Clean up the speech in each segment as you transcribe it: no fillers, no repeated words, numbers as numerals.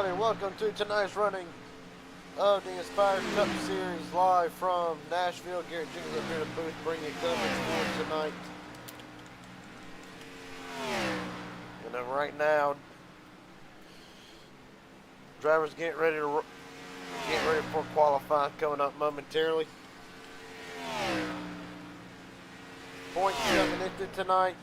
everybody, welcome to tonight's running of the Inspired Cup Series live from Nashville. Garrett Jingles up here in the booth bringing you coverage for tonight. And then right now, drivers getting ready for qualifying coming up momentarily. Points coming into tonight.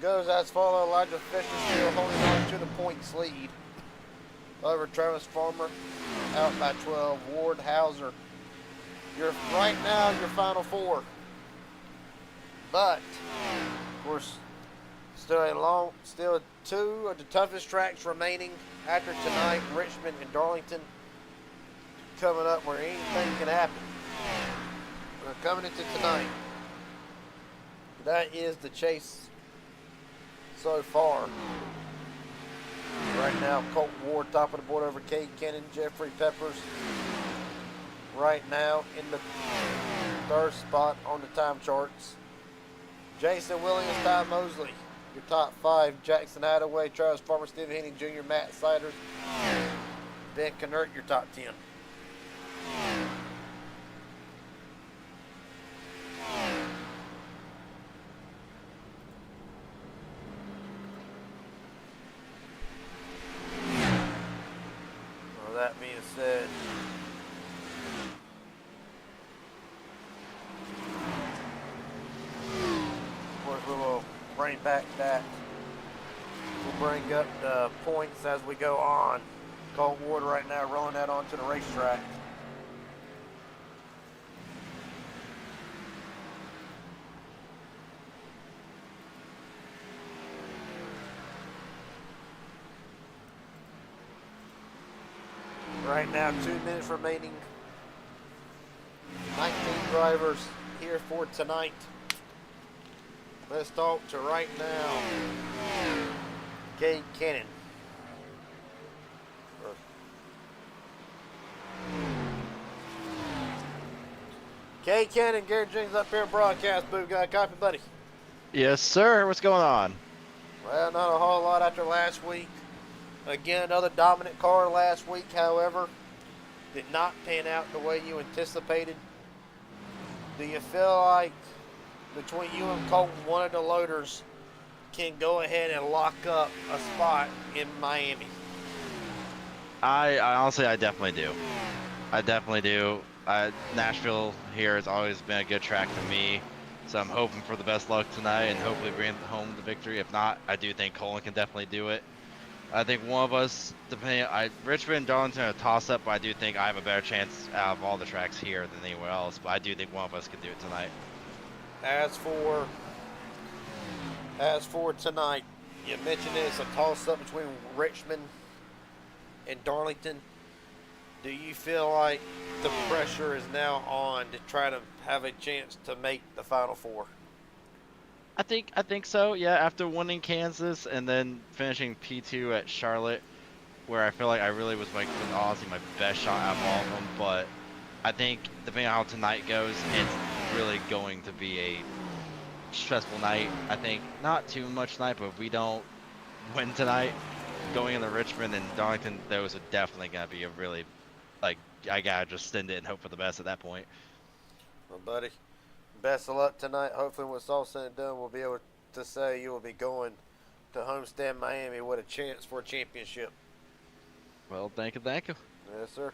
Goes as follows. Elijah Fisher still holding on to the points lead over Travis Farmer, out by 12. Ward Hauser, right now your final four. But of course, still two of the toughest tracks remaining after tonight. Richmond and Darlington coming up where anything can happen. We're coming into tonight. That is the chase so far. Right now, Colton Ward top of the board over Cade Cannon, Jeffrey Peppers. Right now in the third spot on the time charts. Jason Williams, Ty Mosley, your top five. Jackson Hadaway, Travis Farmer, Steve Henning Jr., Matt Siders, Ben Knert, your top 10. That being said, of course we will bring back that. We'll bring up the points as we go on. Colton Ward right now rolling that onto the racetrack. Right now, 2 minutes remaining. 19 drivers here for tonight. Let's talk to right now Cade Cannon. Cade Cannon, Garrett Jingles up here in broadcast booth. Got a copy, buddy? Yes, sir. What's going on? Well, not a whole lot after last week. Again, another dominant car last week, however, did not pan out the way you anticipated. Do you feel like between you and Colton, one of the loaders can go ahead and lock up a spot in Miami? I honestly, I definitely do. I definitely do. Nashville here has always been a good track for me, so I'm hoping for the best luck tonight and hopefully bring home the victory. If not, I do think Colin can definitely do it. I think one of us, Richmond and Darlington are a toss-up, but I do think I have a better chance out of all the tracks here than anywhere else. But I do think one of us can do it tonight. As for tonight, you mentioned it's a toss-up between Richmond and Darlington. Do you feel like the pressure is now on to try to have a chance to make the Final Four? I think so, yeah, after winning Kansas and then finishing P2 at Charlotte, where I feel like I really was honestly my best shot out of all of them, but I think depending on how tonight goes, it's really going to be a stressful night. I think not too much tonight, but if we don't win tonight, going into Richmond and Darlington, those are definitely going to be a really, I got to just send it and hope for the best at that point. Well, buddy, best of luck tonight. Hopefully when it's all said and done, we'll be able to say you will be going to homestand Miami with a chance for a championship. Well, thank you. Yes, sir.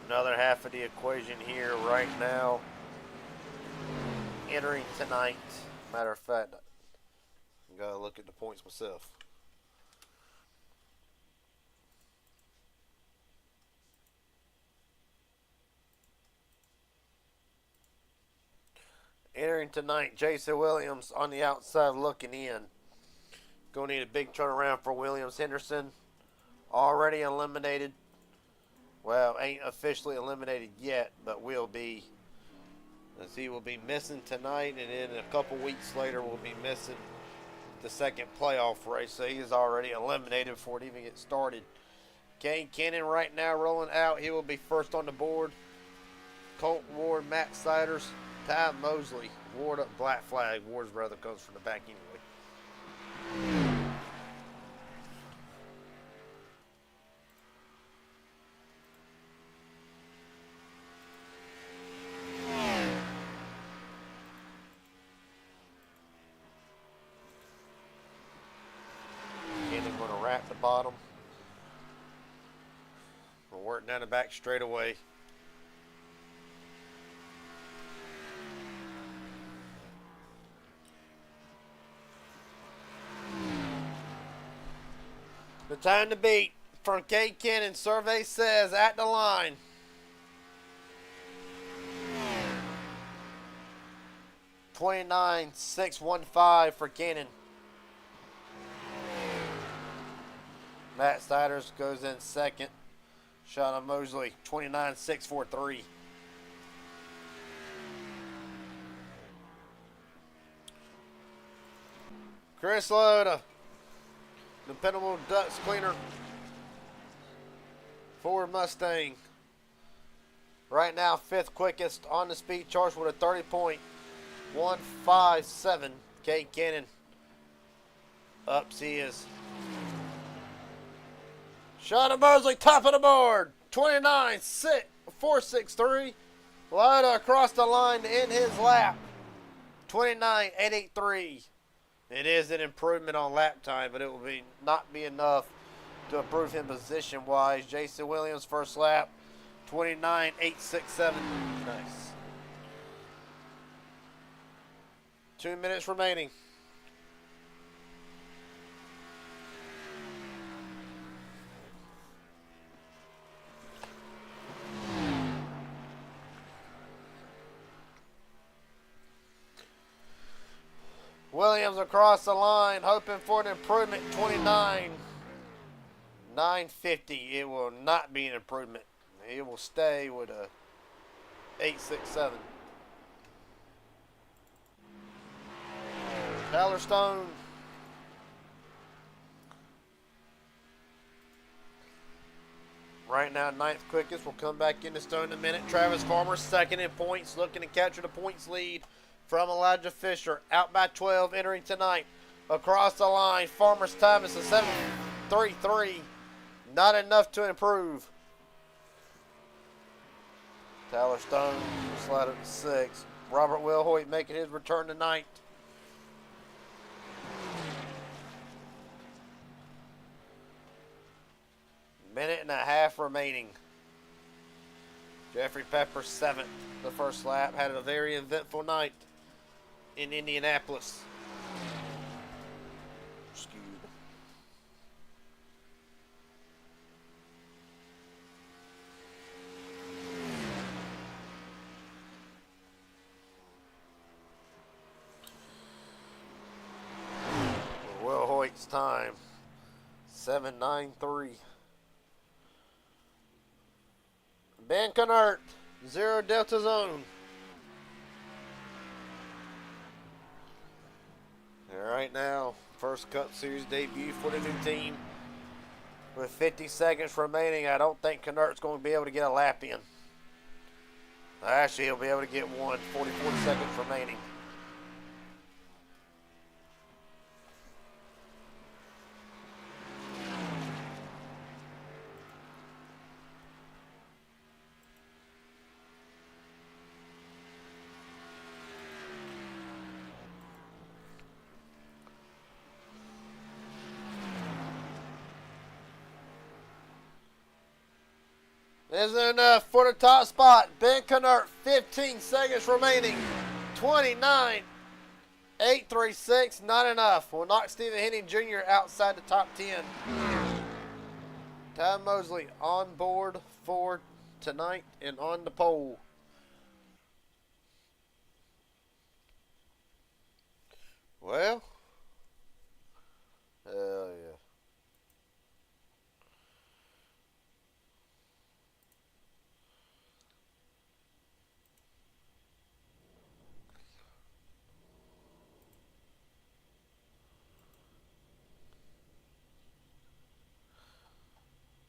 Another half of the equation here right now. Entering tonight. Matter of fact, I gotta look at the points myself. Entering tonight, Jason Williams on the outside looking in. Going to need a big turnaround for Williams. Henderson already eliminated. Well, ain't officially eliminated yet, but will be. As he will be missing tonight, and then a couple weeks later will be missing the second playoff race. So he is already eliminated before it even gets started. Cade Cannon right now rolling out. He will be first on the board. Colton Ward, Matt Siders, Ty Mosley. Ward up black flag. Ward's brother comes from the back anyway. Kenny's going to wrap the bottom. We're working down the back straight away. The time to beat from Cade Cannon, survey says at the line. $29,615 for Cannon. Matt Siders goes in second. Shauna Mosley, $29,643. Chris Loda, dependable Dutch cleaner, Ford Mustang. Right now, 5th quickest on the speed chart with a 30.157. Cade Cannon. Ups he is. Shauna Mosley, top of the board. 29,463. Loda across the line in his lap. 29,883. It is an improvement on lap time, but it will not be enough to improve him position-wise. Jason Williams, first lap, 29,867. Nice. 2 minutes remaining. Williams across the line, hoping for an improvement. 29,950. It will not be an improvement. It will stay with a 867. Tyler Stone. Right now, 9th quickest. Will come back into Stone in a minute. Travis Farmer, second in points, looking to capture the points lead from Elijah Fisher. Out by 12, entering tonight. Across the line, Farmer's time is a 7.33. Not enough to improve. Tyler Stone slide up to 6. Robert Wilhoit making his return tonight. Minute and a half remaining. Jeffrey Pepper, 7th. The first lap had a very eventful night in Indianapolis. Excuse me. Will Hoyt's time, 7.93. Ben Kennert, 0 Delta Zone. All right now, first Cup Series debut for the new team. With 50 seconds remaining, I don't think Kennert's going to be able to get a lap in. Actually, he'll be able to get one. 44 seconds remaining. Isn't enough for the top spot. Ben Kennert, 15 seconds remaining. 29,836, not enough. Will knock Stephen Henning Jr. outside the top 10. Ty Mosley on board for tonight and on the pole. Well, hell yeah.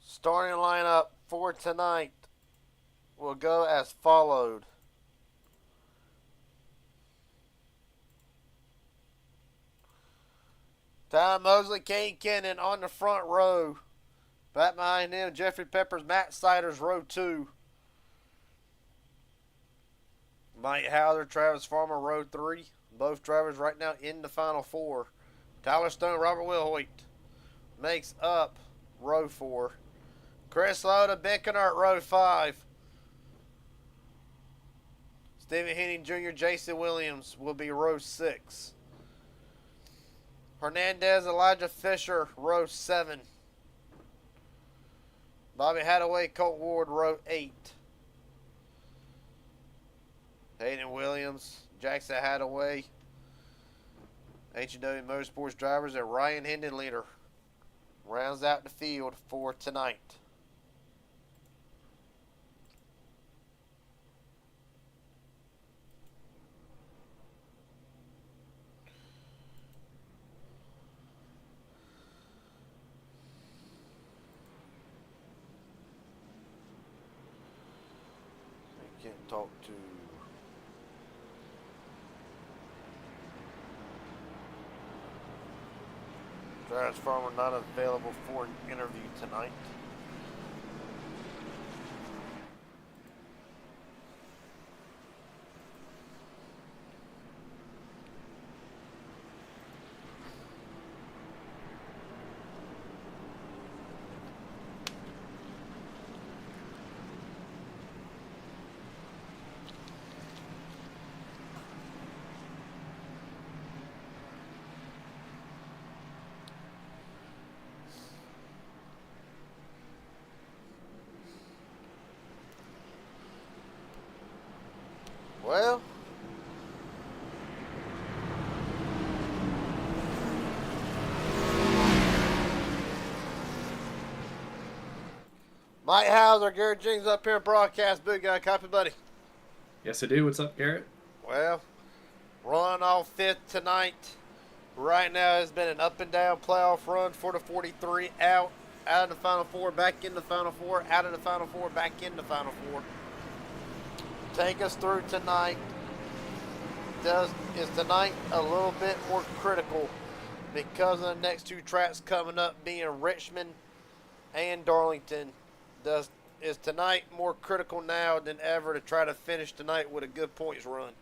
Starting lineup for tonight. will go as followed. Ty Mosley, Kane Kennan on the front row. Back behind him, Jeffrey Peppers, Matt Siders, row 2. Mike Hauser, Travis Farmer, row 3. Both drivers right now in the final 4. Tyler Stone, Robert Wilhoit makes up row 4. Chris Loda, Ben Kennard, row 5. Stephen Henning Jr., Jason Williams will be row 6. Hernandez, Elijah Fisher, row 7. Bobby Hadaway, Colt Ward, row 8. Hayden Williams, Jackson Hadaway, H&W Motorsports drivers, and Ryan Hendon leader rounds out the field for tonight. I can't talk to Travis Farmer, not available for an interview tonight. Well, Mike Hauser, Garrett Jennings up here in broadcast booth. Got a copy, buddy? Yes, I do. What's up, Garrett? Well, run off 5th tonight. Right now has been an up and down playoff run for the 43. Out of the Final 4, back in the Final 4, out of the Final 4, back in the Final 4. Take us through tonight. Is tonight a little bit more critical because of the next 2 tracks coming up being Richmond and Darlington? Is tonight more critical now than ever to try to finish tonight with a good points run?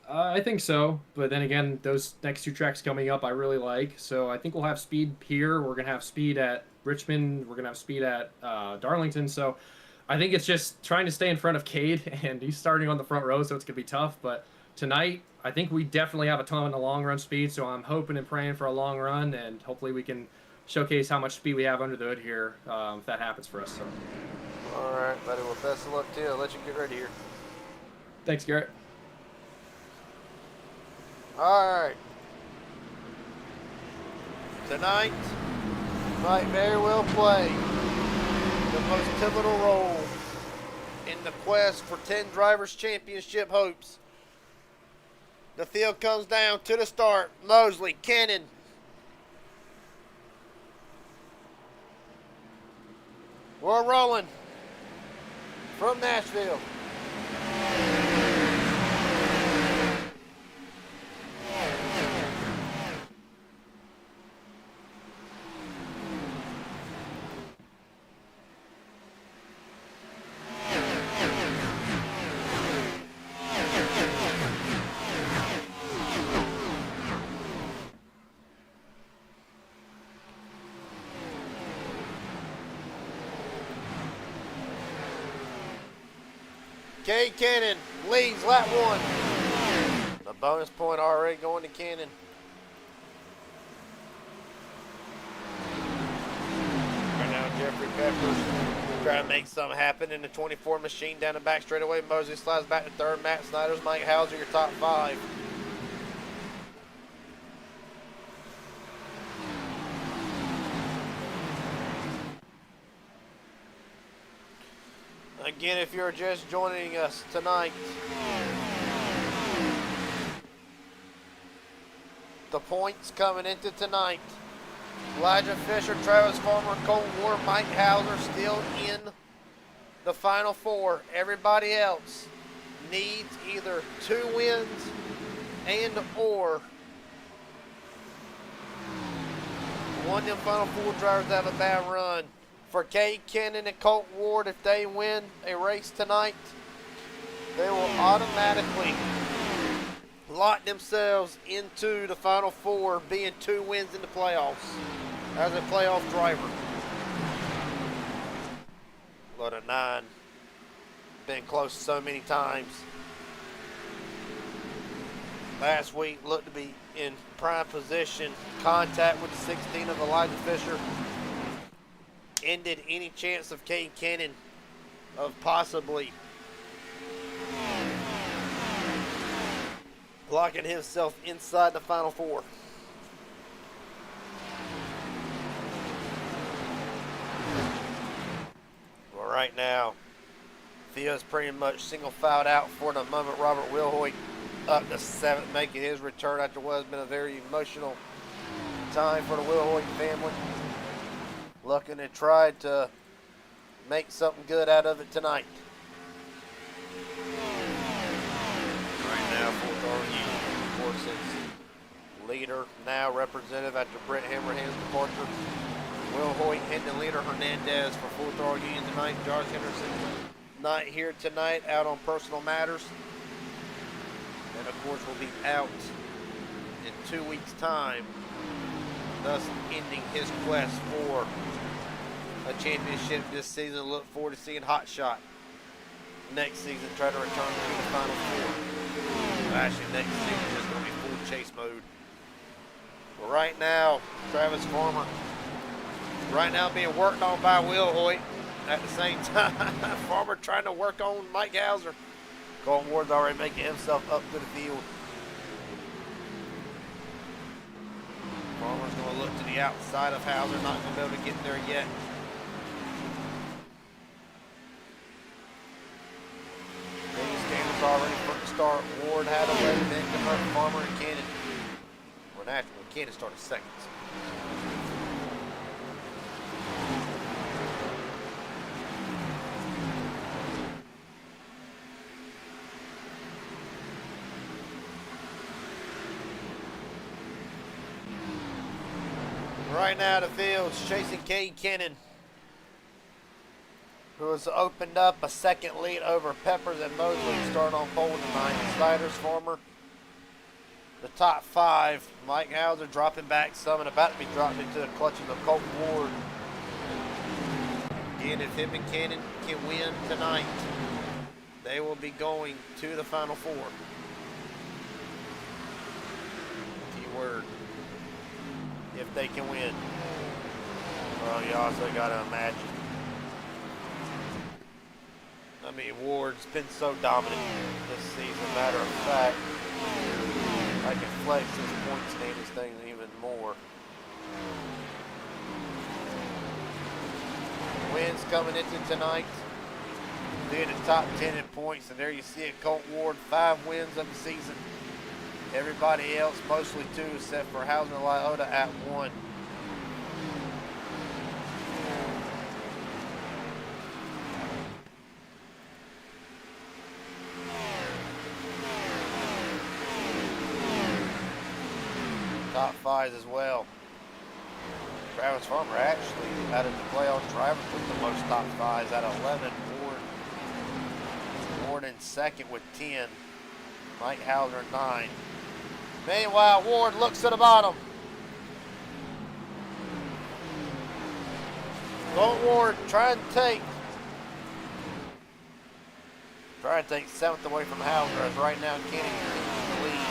I think so, but then again, those next 2 tracks coming up I really like, so I think we'll have speed here. We're going to have speed at Richmond. We're going to have speed at Darlington, so I think it's just trying to stay in front of Cade, and he's starting on the front row, so it's going to be tough, but tonight, I think we definitely have a ton of long run speed, so I'm hoping and praying for a long run, and hopefully we can showcase how much speed we have under the hood here if that happens for us. So. All right, buddy. Well, best of luck to you. I'll let you get ready here. Thanks, Garrett. All right. Tonight might very well play the most pivotal role in the quest for 10 Drivers' Championship hopes. The field comes down to the start. Mosley, Cannon. We're rolling from Nashville. Kay Cannon leads lap 1. The bonus point already going to Cannon. Right now, Jeffrey Peppers trying to make something happen in the 24 machine down the back straightaway. Mosley slides back to 3rd. Matt Snyder's, Mike Hauser, your top 5. Again, if you're just joining us tonight, the points coming into tonight. Elijah Fisher, Travis Farmer, Colt Ward, Mike Hauser still in the Final Four. Everybody else needs either 2 wins and or one of them Final Four drivers that have a bad run. For Cade Cannon and Colt Ward, if they win a race tonight, they will automatically lock themselves into the Final Four, being 2 wins in the playoffs as a playoff driver. Load of 9. Been close so many times. Last week looked to be in prime position. Contact with the 16 of Elijah Fisher ended any chance of Cade Cannon of possibly locking himself inside the Final Four. Well, right now, Theo's pretty much single filed out for the moment. Robert Wilhoit up to 7th, making his return after what has been a very emotional time for the Wilhoit family. Looking to try to make something good out of it tonight. Right now, for of course, it's leader now representative after Brett Hammerhand's departure. Wilhoit and the leader Hernandez for Full Throttle Union tonight. Josh Henderson not here tonight, out on personal matters. And of course will be out in 2 weeks' time, thus ending his quest for a championship this season. Look forward to seeing Hot Shot next season try to return to the Final Four. Actually, next season is going to be full chase mode. But right now, Travis Farmer, right now being worked on by Wilhoit. At the same time, Farmer trying to work on Mike Hauser. Colton Ward's already making himself up to the field. Farmer's going to look to the outside of Hauser, not going to be able to get there yet. These games already from the start. Ward had a way to convert Farmer and Cannon. Or naturally, Cannon started seconds. Right now the field's chasing Cade Cannon, who has opened up a second lead over Peppers and Mosley, start on pole tonight. Sliders Farmer, the top 5. Mike Hauser dropping back some and about to be dropped into the clutches of Colton Ward. Again, if him and Cannon can win tonight, they will be going to the Final Four. Key word. If they can win. Well, you also got to imagine. I mean, Ward's been so dominant this season. Matter of fact, I can flex his point standings thing even more. Wins coming into tonight. Being the top 10 in points, and there you see it. Colt Ward, 5 wins of the season. Everybody else, mostly 2, except for Hauser and Lyota at 1. Top 5 as well. Travis Farmer actually, out of the playoff drivers, with the most top 5s out of 11. Ward in second with 10. Mike Hauser 9. Meanwhile, Ward looks to the bottom. Colton Ward trying to take 7th away from Hauser, as right now Kenny is in the lead.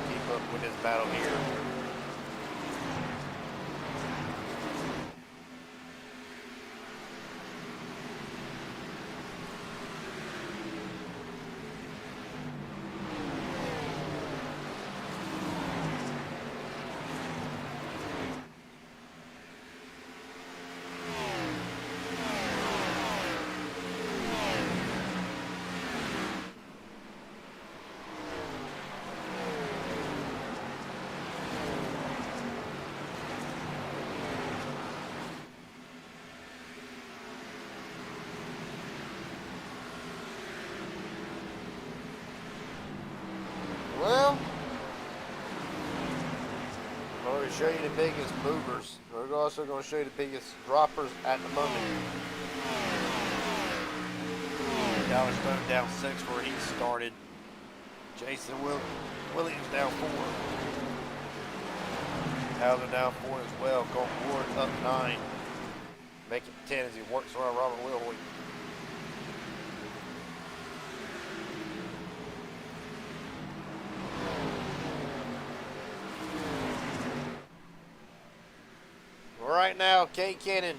Keep up with this battle here. going to show you the biggest movers. We're also going to show you the biggest droppers at the moment. Yellowstone down 6 where he started. Jason Williams down 4. Hauser down 4 as well. Colt Ward up 9. Make it 10 as he works around Robert Wilhoit. Right now, Kate Cannon.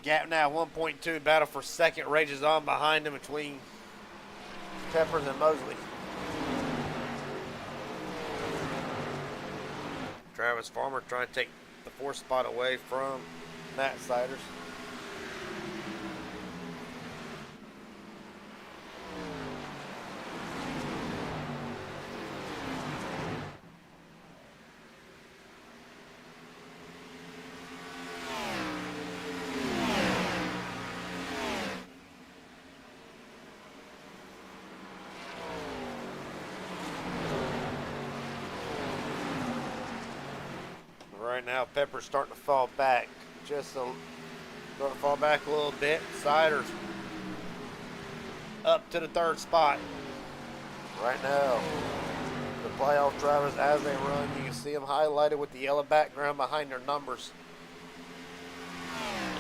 Gap now 1.2. Battle for second rages on behind him between Peppers and Mosley. Travis Farmer trying to take the 4th spot away from Matt Siders. Right now, Pepper's starting to fall back. Starting to fall back a little bit. Siders up to the 3rd spot. Right now, the playoff drivers as they run, you can see them highlighted with the yellow background behind their numbers.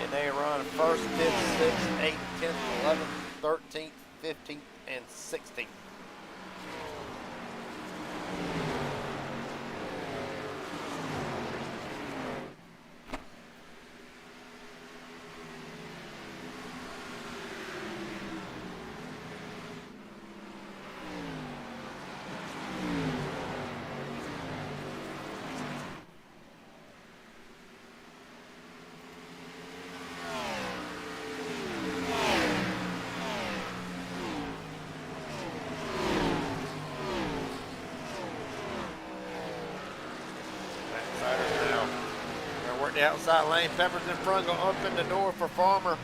And they run 1st, 5th, 6th, 8th, 10th, 11th, 13th, 15th, and 16th. The outside lane, Peppers in front, go open the door for Farmer.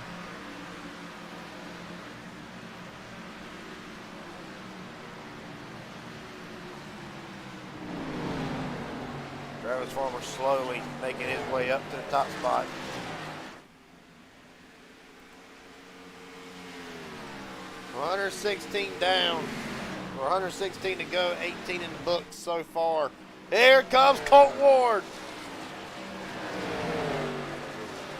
Travis Farmer slowly making his way up to the top spot. $116 down, or 116 to go, 18 in the books so far. Here comes Colt Ward.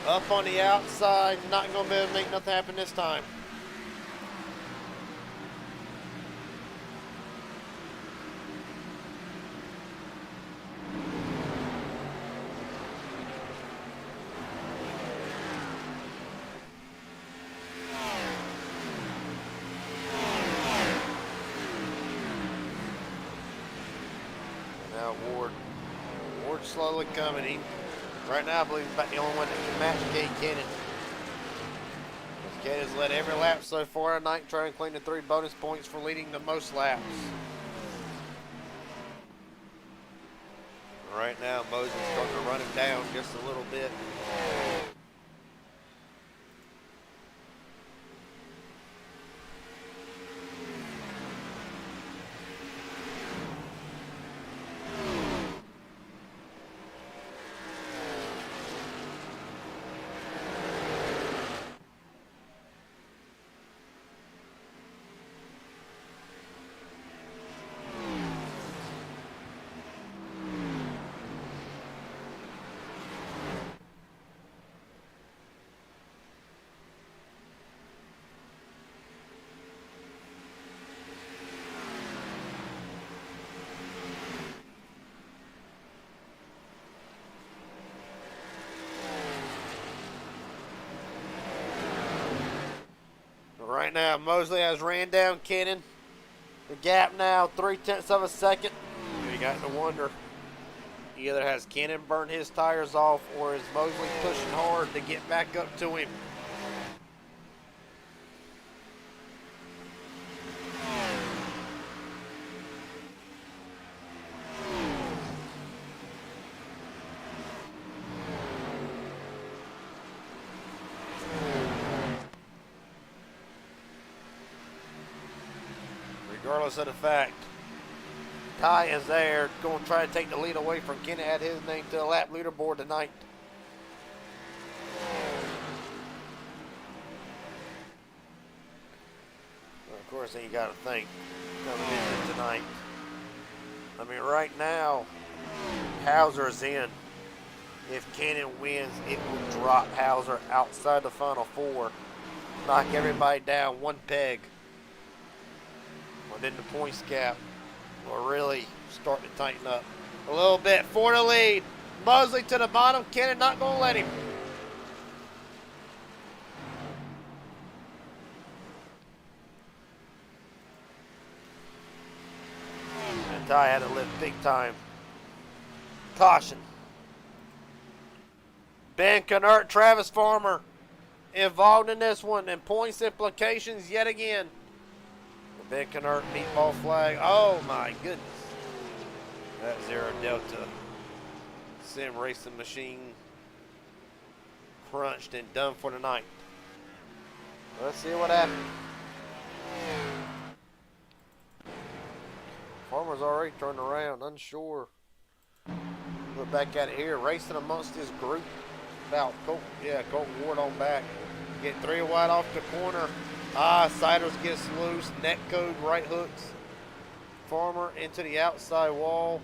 Up on the outside, not going to be able to make nothing happen this time. Now Ward's slowly coming. Right now, I believe he's about the only one that can match Cade Cannon. Cade has led every lap so far tonight, trying to claim the 3 bonus points for leading the most laps. Right now, Moses starting to run him down just a little bit. Right now, Mosley has ran down Cannon. The gap now 0.3 of a second. You got to wonder, either has Cannon burned his tires off or is Mosley pushing hard to get back up to him. Regardless of the fact, Ty is there, going to try to take the lead away from Kenny. Add his name to the lap leaderboard tonight. Well, of course, then you got to think coming into tonight. I mean, right now, Hauser's in. If Cannon wins, it will drop Hauser outside the final four, knock everybody down one peg. Well, then the points gap will really start to tighten up a little bit. For the lead, Mosley to the bottom. Cannon not going to let him. And Ty had to lift big time. Caution. Ben Kennert, Travis Farmer involved in this one, and points implications yet again. The Ben Kennert meatball flag. Oh my goodness. That Zero Delta sim racing machine crunched and done for the night. Let's see what happens. Farmer's already turned around, unsure. Look back at it here, racing amongst his group. About Colton Ward on back. Get 3 wide off the corner. Siders gets loose. Net code right hooks. Farmer into the outside wall.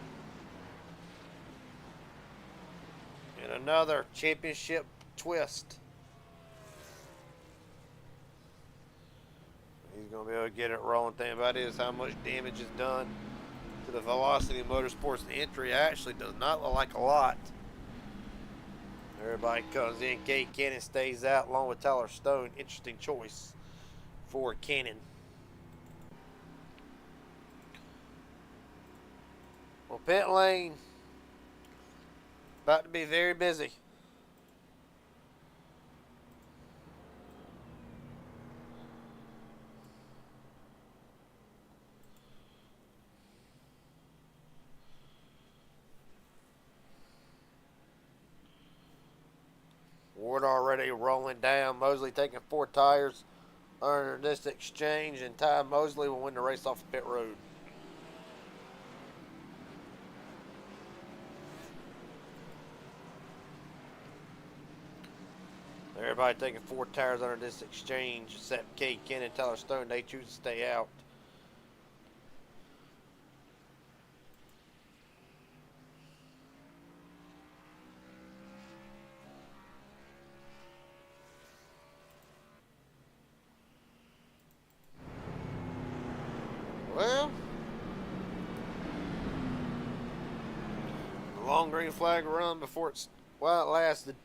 And another championship twist. He's going to be able to get it rolling. Thing about it is how much damage is done to the Velocity Motorsports entry. Actually does not look like a lot. Everybody comes in. Kate Cannon stays out along with Tyler Stone. Interesting choice for Cannon. Well, pit lane about to be very busy. Ward already rolling down. Mosley taking 4 tires under this exchange, and Ty Mosley will win the race off of pit road. Everybody taking 4 tires under this exchange, except Kate Ken and Tyler Stone. They choose to stay out. Well, the long green flag run before it's while it lasted.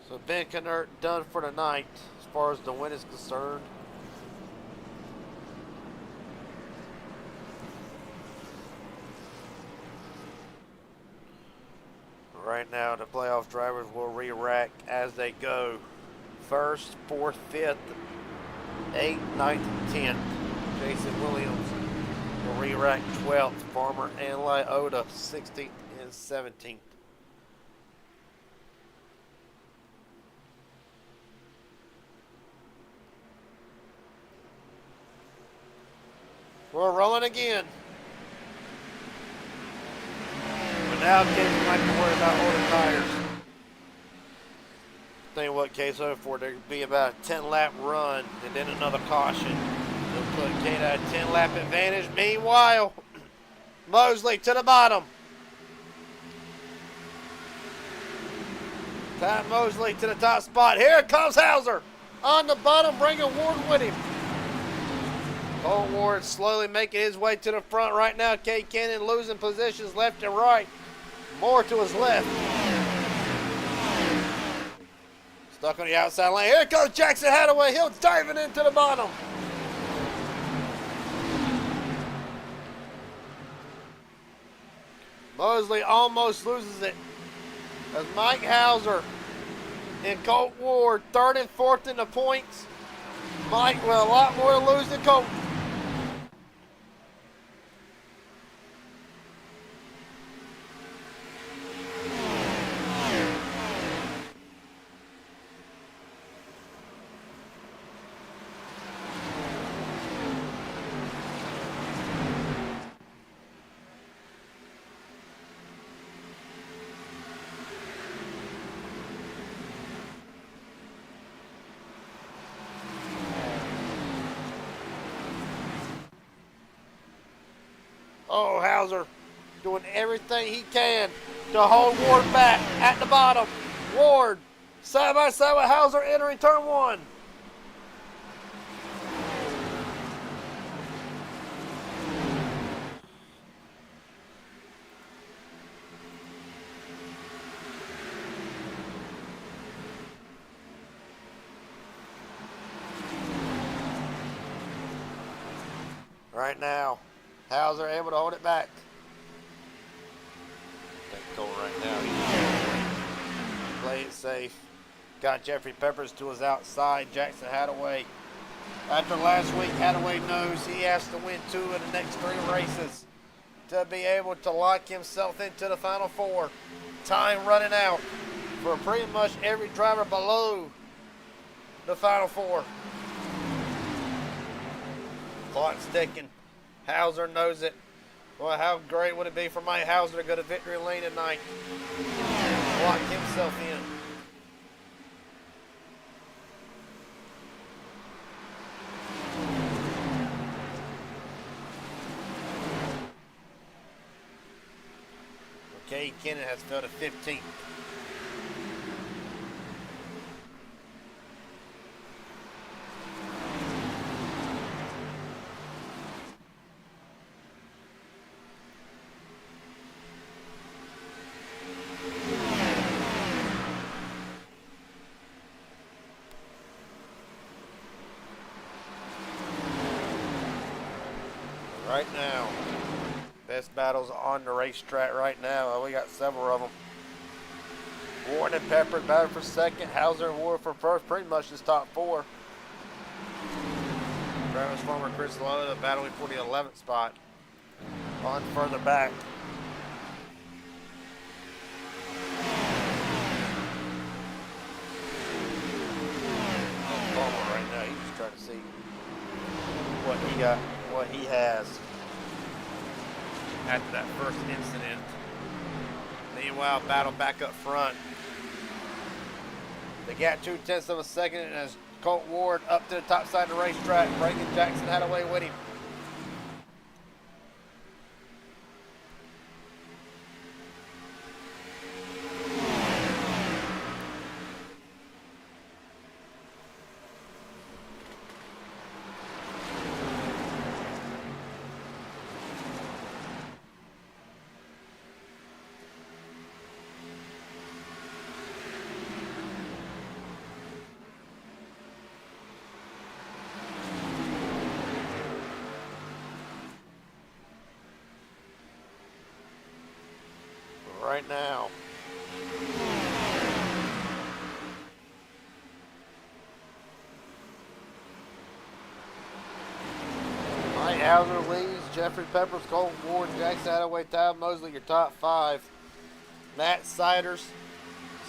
So Ben Kennert done for the night as far as the win is concerned. Right now the playoff drivers will re-rack as they go. 1st, 4th, 5th, 8th, 9th, and 10th. Jason Williams will re-rack 12th. Farmer and Lyota 16th and 17th. We're rolling again. But now Casey might have to worry about holding tires. Tell you what, Case 04, there'll be about a 10-lap run and then another caution. They'll put Kate at a 10-lap advantage. Meanwhile, Mosley to the bottom. Ty Mosley to the top spot. Here comes Hauser on the bottom, bringing Ward with him. Colt Ward slowly making his way to the front right now. Cade Cannon losing positions left and right. More to his left. Stuck on the outside lane. Here goes Jackson Hadaway. He'll diving into the bottom. Mosley almost loses it as Mike Hauser and Colt Ward, third and fourth in the points. Mike with a lot more to lose than Colt. Oh, Hauser doing everything he can to hold Ward back at the bottom. Ward side by side with Hauser entering turn one. Right now, Hauser able to hold it back. Take Cole right now. He's play it safe. Got Jeffrey Peppers to his outside. Jackson Hadaway. After last week, Hadaway knows he has to win 2 of the next 3 races to be able to lock himself into the final 4. Time running out for pretty much every driver below the final 4. Clock's ticking. Hauser knows it. Well, how great would it be for Mike Hauser to go to victory lane tonight? Lock himself in. Cade Cannon has fell to 15th. Right now, best battles on the racetrack right now. We got several of them. Ward and Pepper battle for second. Hauser and Ward for first. Pretty much just top 4. Travis Farmer, Chris Lowe battling for the 11th spot. On further back. Farmer right now, he's just trying to see what he got, what he has after that first incident. Meanwhile, battle back up front. They got 0.2 of a second, and as Colt Ward up to the top side of the racetrack, bringing Jackson Hadaway with him. Right now. Mike Hauser leads. Jeffrey Peppers, Colt Ward, Jackson Hadaway, Ty Mosley, your top 5. Matt Siders,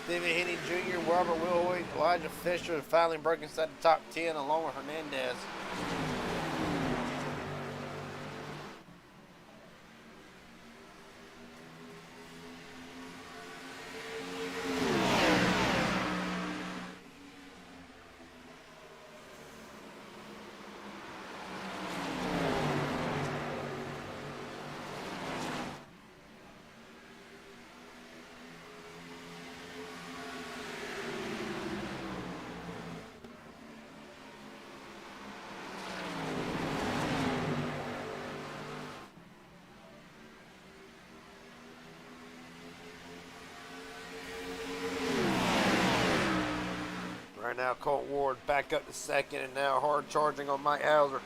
Stevie Henning Jr., Robert Wilhoit, Elijah Fisher, and finally broke inside the top 10 along with Hernandez. Right now, Colt Ward back up to second, and now hard charging on Mike Hauser.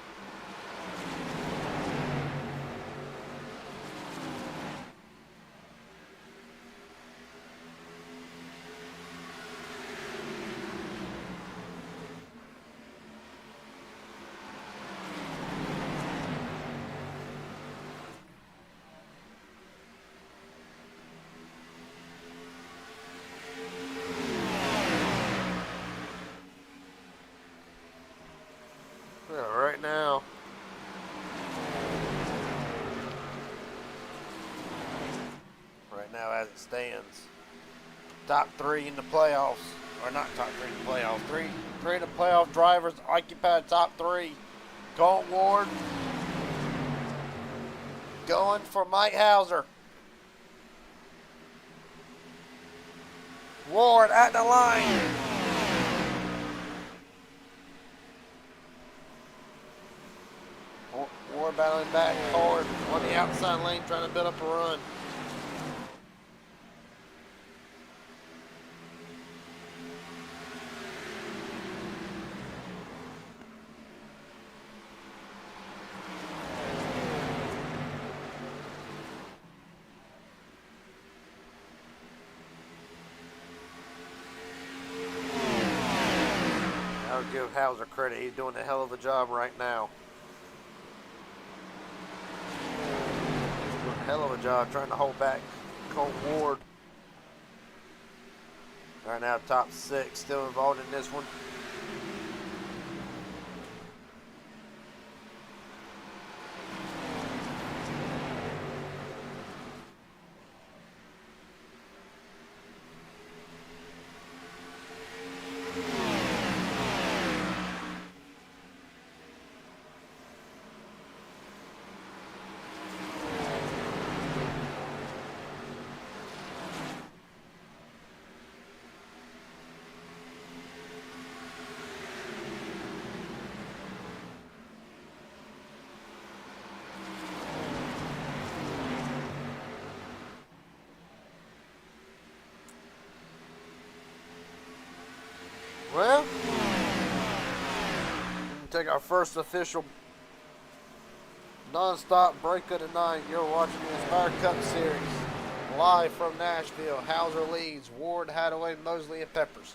Right now, as it stands, top three in the playoffs, or not top three in the playoffs, three of the playoff drivers occupy top three. Colt Ward going for Mike Hauser. Ward at the line. Ward battling back hard on the outside lane, trying to build up a run. I'll give Hauser credit. He's doing a hell of a job right now. Doing a hell of a job trying to hold back Colt Ward. Right now, top six, still involved in this one. Well, take our first official non-stop break of the night. You're watching the Inspire Cup Series live from Nashville. Hauser leads. Ward, Hadaway, Mosley, and Peppers.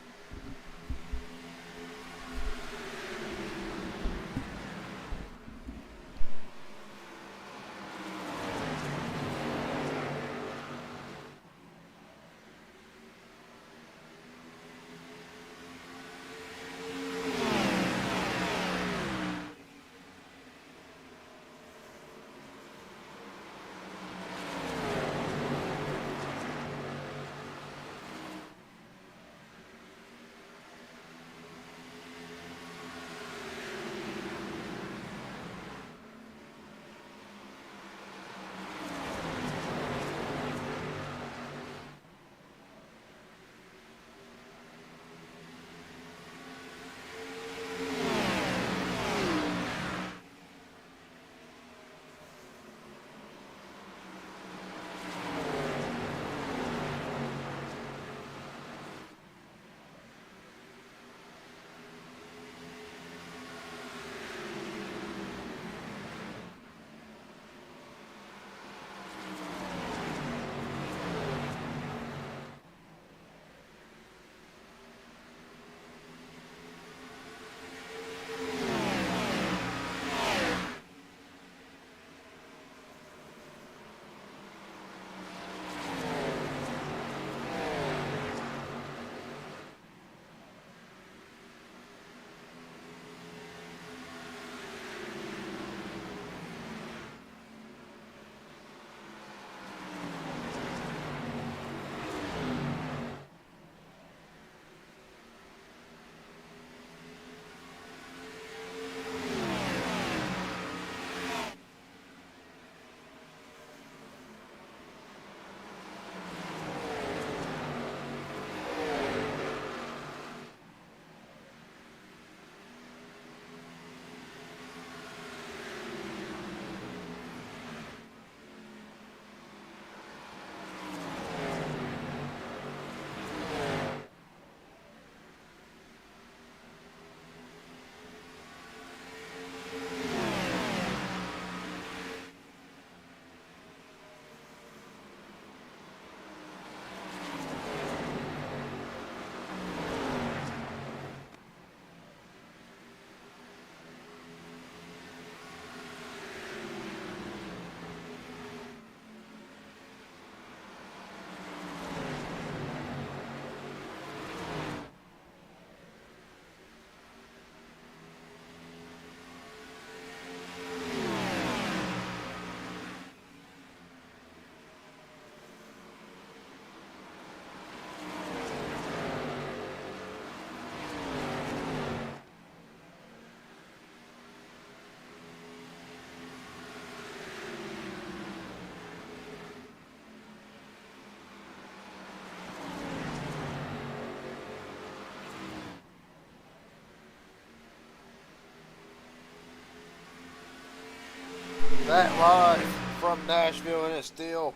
That live from Nashville, and it's still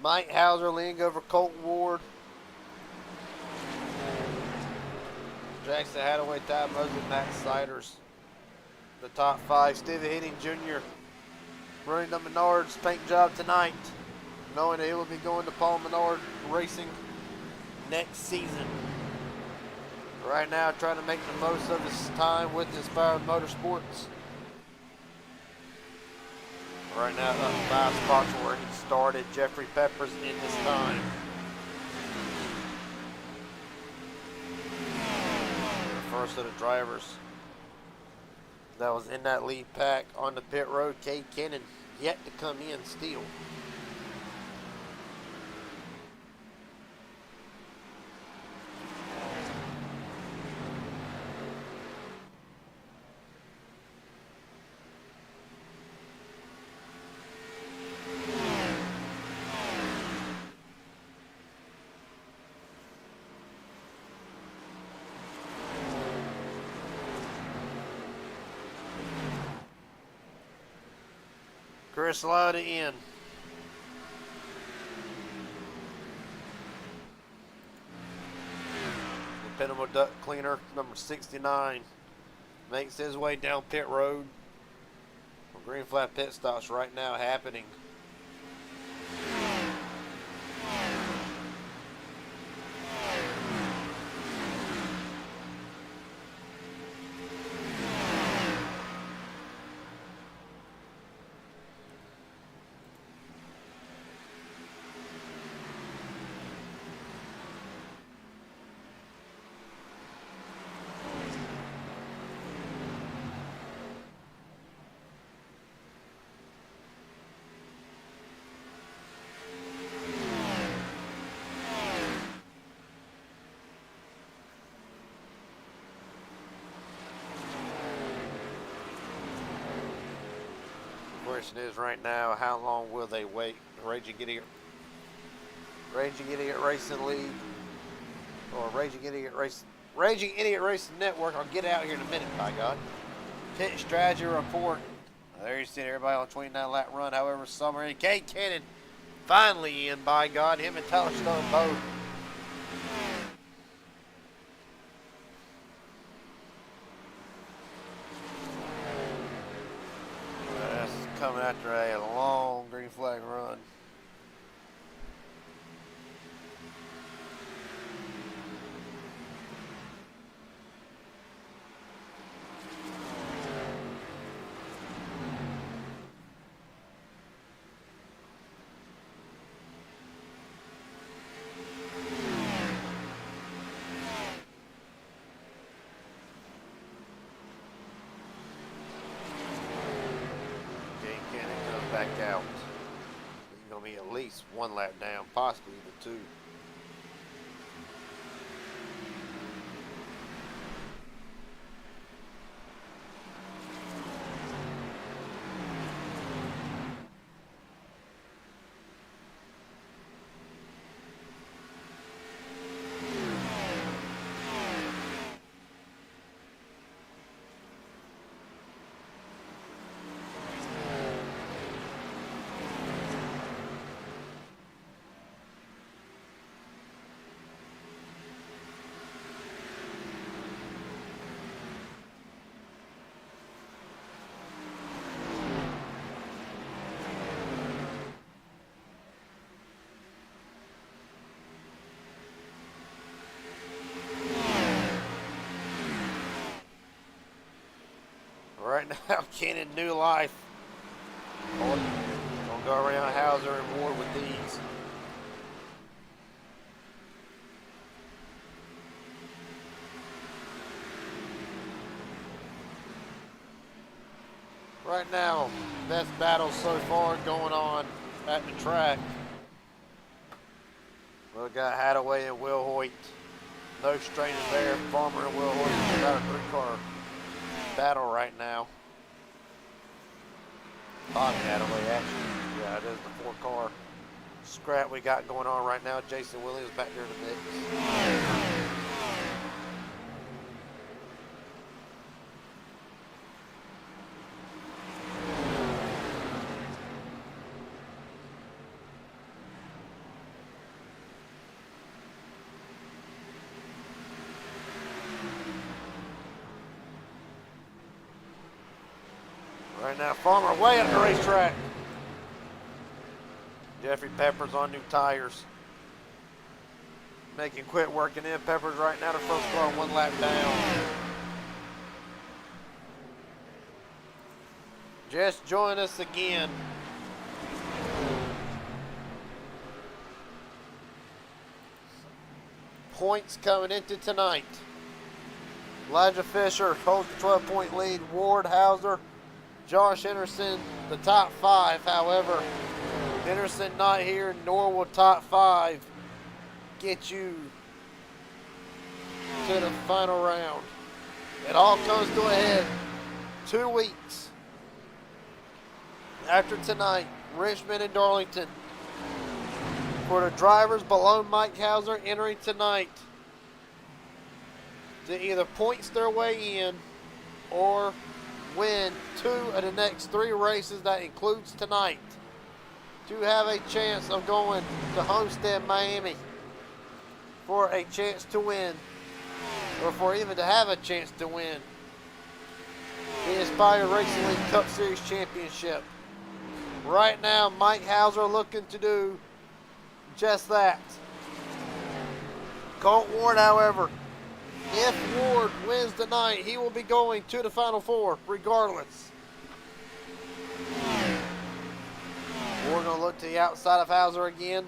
Mike Hauser leading over Colton Ward. Jackson Hadaway, Ty Mosley, Matt Siders. The top 5. Stevie Heating Jr. running the Menards paint job tonight, knowing that he will be going to Paul Menard Racing next season. Right now, trying to make the most of his time with Inspired Motorsports. Right now, up 5 spots where he started. Jeffrey Peppers in this time. The first of the drivers that was in that lead pack on the pit road, Cade Kennan, yet to come in still. Chris Lauda in. Dependable duct cleaner, number 69, makes his way down pit road. Green flag pit stops right now happening. Question is right now, how long will they wait? Raging Idiot Racing League or Raging Idiot Racing Network. I'll get out here in a minute, by God. Pit strategy report. There you see everybody on 29 lap run. However, Summer and Cade Cannon finally in, by God. Him and Tyler Stone both. Coming after a long green flag run. Back out. He's going to be at least 1 lap down, possibly even 2. Right now, Cannon New Life. Gonna go around Hauser and Ward with these. Right now, best battle so far going on at the track. We've got Hadaway and Will Hoyt. No strangers there. Farmer and Will Hoyt. About a 3-car battle right now. Bobby Hadaway, actually. Yeah, it is the 4-car scrap we got going on right now. Jason Williams back there in the mix. Right now, Farmer way up the racetrack. Jeffrey Peppers on new tires. Making quit working in. Peppers right now the first car 1 lap down. Just join us again. Points coming into tonight. Elijah Fisher holds the 12-point lead. Ward, Hauser, Josh Henderson, the top 5. However, Henderson not here, nor will top 5 get you to the final round. It all comes to a head 2 weeks after tonight. Richmond and Darlington. For the drivers below Mike Hauser entering tonight to either points their way in or win 2 of the next 3 races, that includes tonight, to have a chance of going to Homestead, Miami for a chance to win, or for even to have a chance to win the Inspire Racing League Cup Series Championship. Right now, Mike Hauser looking to do just that. Colt Ward, however, if Ward wins tonight, he will be going to the Final Four regardless. We're going to look to the outside of Hauser again.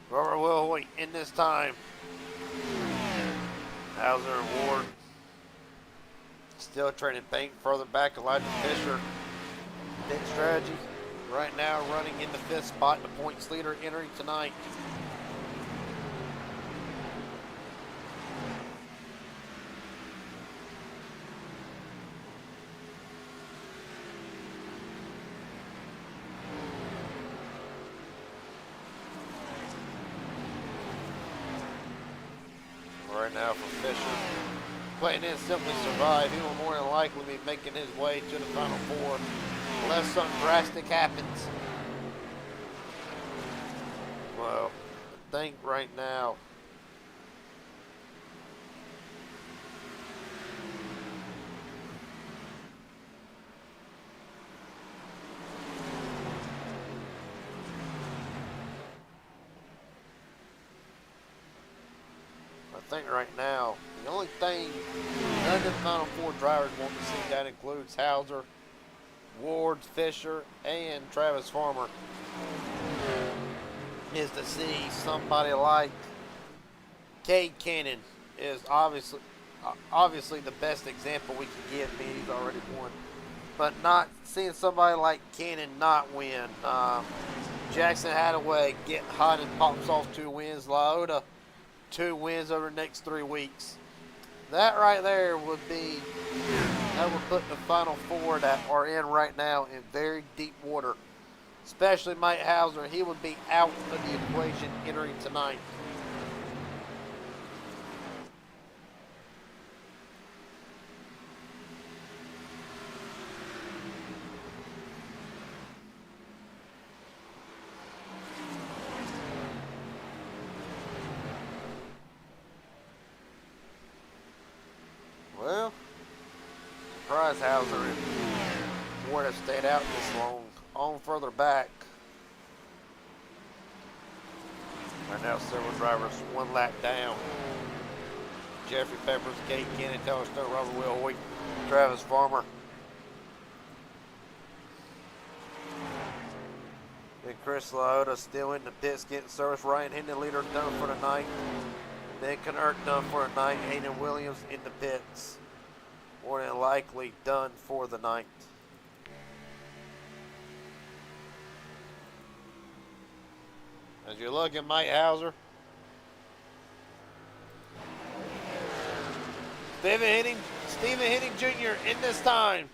Robert Will in this time. Hauser and Ward still trading paint further back. Elijah Fisher, pit strategy right now running in the 5th spot, the points leader entering tonight. Right now for Fisher, playing in Simply Survive, he will more than likely be making his way to the Final Four unless something drastic happens. Well, I think right now the only thing none of the Final Four drivers want to see, that includes Hauser, Ward, Fisher, and Travis Farmer, is to see somebody like Cade Cannon is obviously the best example we can give. He's already won, but not seeing somebody like Cannon not win. Jackson Hadaway get hot and pops off 2 wins. Laoda 2 wins over the next 3 weeks. That right there would put the Final Four that are in right now in very deep water. Especially Mike Hauser, he would be out of the equation entering tonight. Well, surprise Hauser and Ward have stayed out this long. On further back. Right now, several drivers 1 lap down. Jeffrey Peppers, Kate Kenny, Taylor Stone, Robert Will Hoyt, Travis Farmer. Then Chris Liotta still in the pits getting service. Ryan Hinton, leader, done for the night. Then Knert done for the night. Hayden Williams in the pits. More than likely done for the night. As you look at Mike Hauser, Stephen Henning Jr. in this time.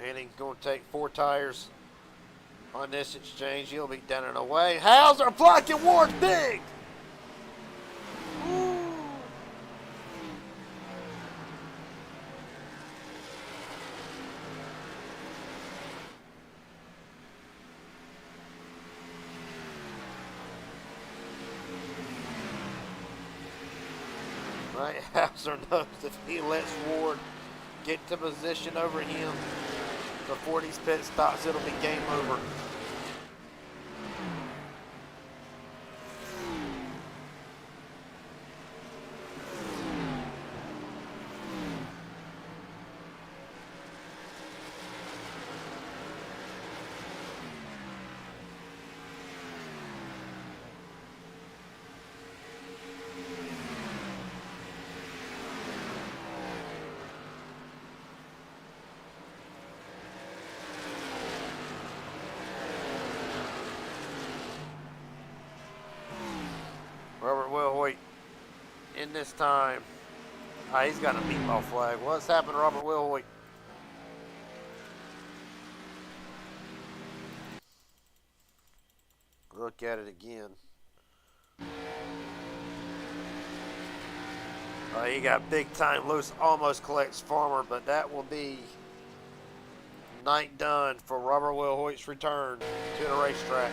Henning's going to take 4 tires on this exchange. He'll be down and away. Hauser blocking Ward big. Ooh. Right, Hauser knows if he lets Ward get to position over him before these pit stops, it'll be game over. Robert Will Hoyt in this time. He's got a meatball flag. What's happened to Robert Will Hoyt? Look at it again. He got big time loose, almost collects Farmer, but that will be night done for Robert Will Hoyt's return to the racetrack.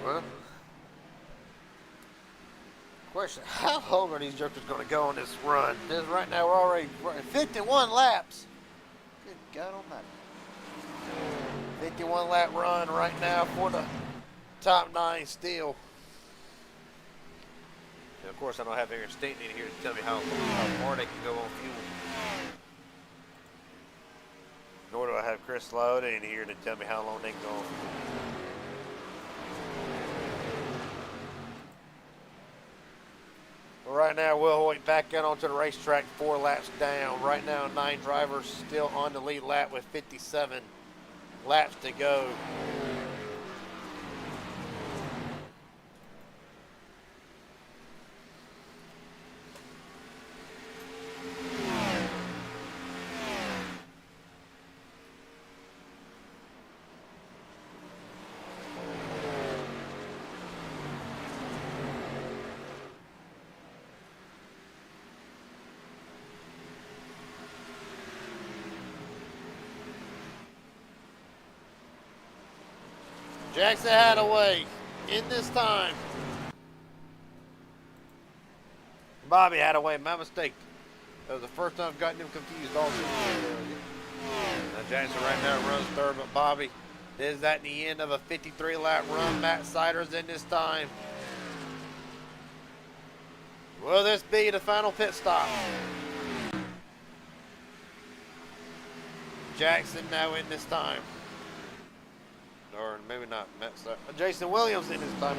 Well, question, how long are these jokers going to go on this run? This, right now we're already running 51 laps. Good God almighty. 51 lap run right now for the top 9 still. And of course I don't have Aaron Stanton in here to tell me how far they can go on fuel. Nor do I have Chris Liotta in here to tell me how long they can go on fuel. Right now, Will Hoyt back out onto the racetrack, 4 laps down. Right now, 9 drivers still on the lead lap with 57 laps to go. Jackson Hadaway in this time. Bobby Hadaway, my mistake. That was the first time I've gotten him confused all season. Now Jackson right now runs third, but Bobby Is that the end of a 53-lap run? Matt Siders in this time. Will this be the final pit stop? Jackson now in this time. Or maybe not. Jason Williams in this time.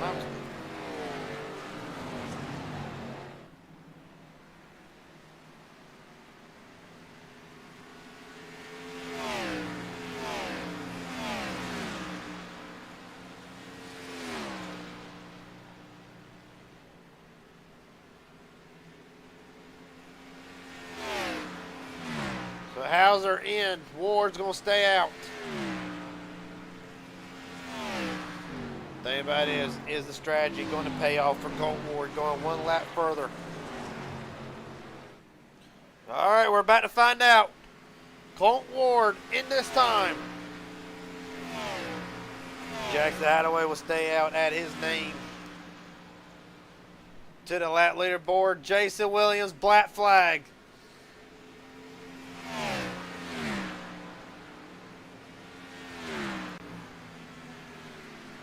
So Hauser in. Ward's going to stay out. The thing about it is the strategy going to pay off for Colton Ward going one lap further? All right, we're about to find out. Colton Ward in this time. Jackson Hadaway will stay out at his name. To the lap leaderboard, Jason Williams, black flag.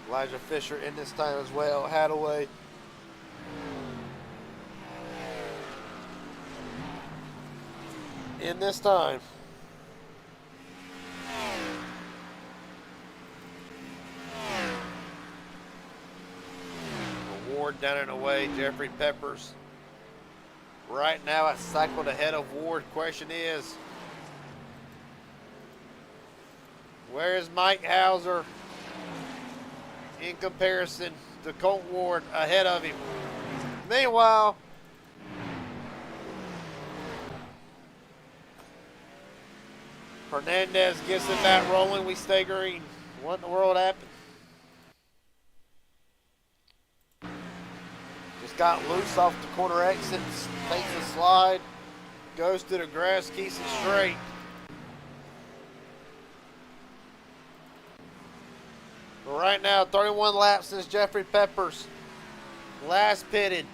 Elijah Fisher in this time as well. Hadaway. In this time. Ward down and away. Jeffrey Peppers. Right now, I cycled ahead of Ward. Question is, where is Mike Hauser in comparison to Colton Ward ahead of him? Meanwhile, Hernandez gets it back rolling. We stay green. What in the world happened? Just got loose off the corner exit, takes a slide, goes to the grass, keeps it straight. But right now, 31 laps since Jeffrey Peppers last pitted.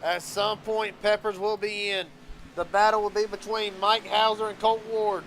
At some point, Peppers will be in. The battle will be between Mike Hauser and Colton Ward.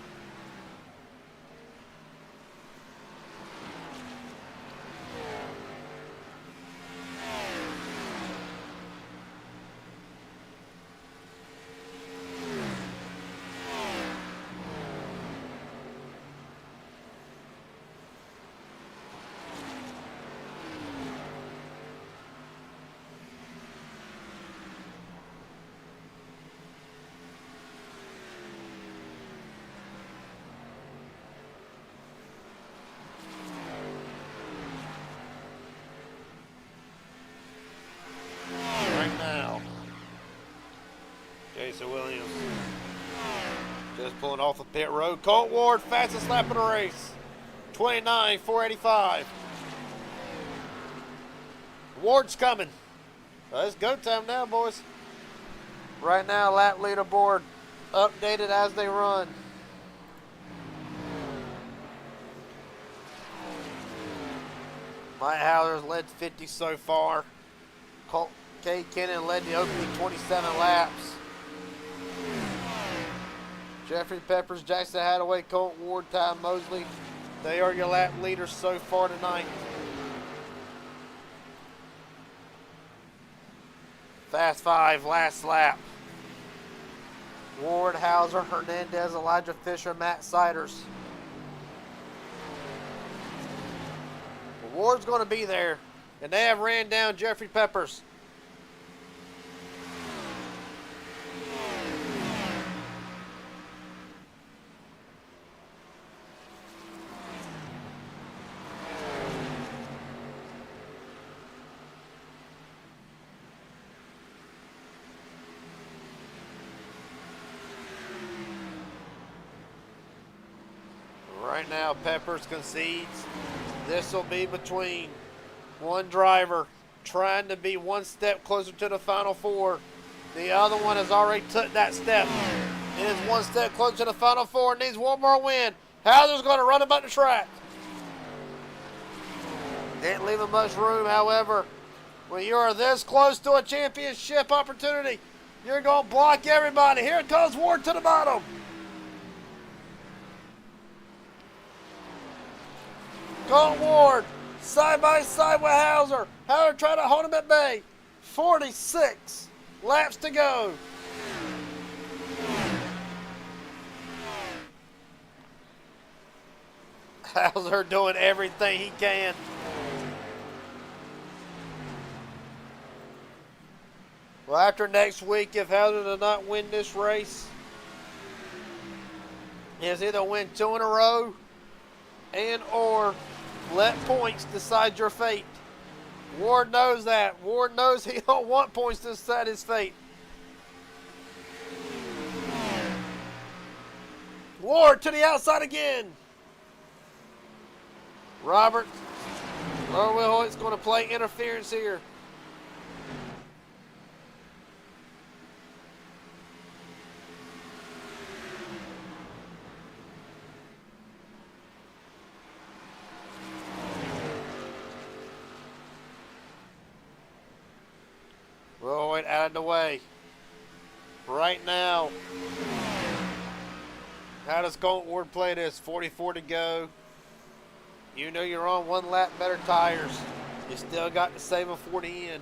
Jason Williams just pulling off the pit road. Colt Ward, fastest lap of the race. 29.485. Ward's coming. It's go time now, boys. Right now, lap leaderboard updated as they run. Mike Hauser's led 50 so far. Cade Kennan led the opening 27 laps. Jeffrey Peppers, Jackson Hadaway, Colton Ward, Ty Mosley. They are your lap leaders so far tonight. Fast five, last lap. Ward, Hauser, Hernandez, Elijah Fisher, Matt Siders. Ward's going to be there, and they have ran down Jeffrey Peppers. Right now, Peppers concedes. This will be between one driver trying to be one step closer to the Final Four. The other one has already took that step. It is one step closer to the Final Four and needs one more win. Hauser's going to run about the track. Didn't leave him much room, however. When you are this close to a championship opportunity, you're going to block everybody. Here comes Ward to the bottom. Colton Ward, side by side with Hauser. Hauser trying to hold him at bay. 46 laps to go. Hauser doing everything he can. Well, after next week, if Hauser does not win this race, he's either win 2 in a row and or let points decide your fate. Ward knows that. Ward knows he don't want points to decide his fate. Ward to the outside again. Robert Hoyt's going to play interference here. Hoyt out of the way. Right now, how does Colton Ward play this? 44 to go. You know you're on 1 lap better tires. You still got to save a 40 in.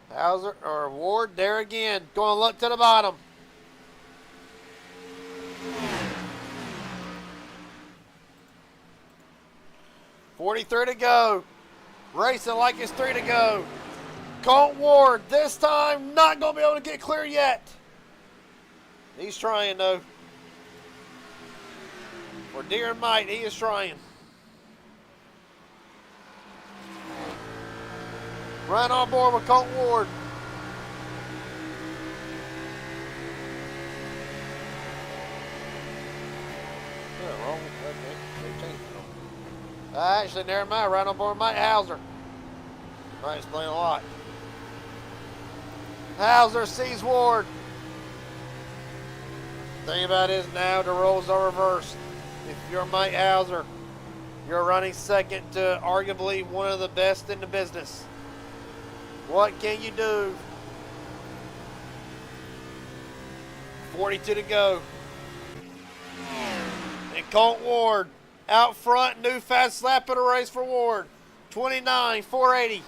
Hauser or Ward there again, going up to the bottom. .43 to go. Racing like it's 3 to go. Colton Ward, this time not going to be able to get clear yet. He's trying though. For dear and might, he is trying. Right on board with Colton Ward. Yeah, wrong. Okay. Actually, never mind. Right on board with Mike Hauser. Might explain a lot. Hauser sees Ward. Thing about it is now the roles are reversed. If you're Mike Hauser, you're running second to arguably one of the best in the business. What can you do? 42 to go. And Colton Ward out front, new fast lap of the race for Ward. 29,480.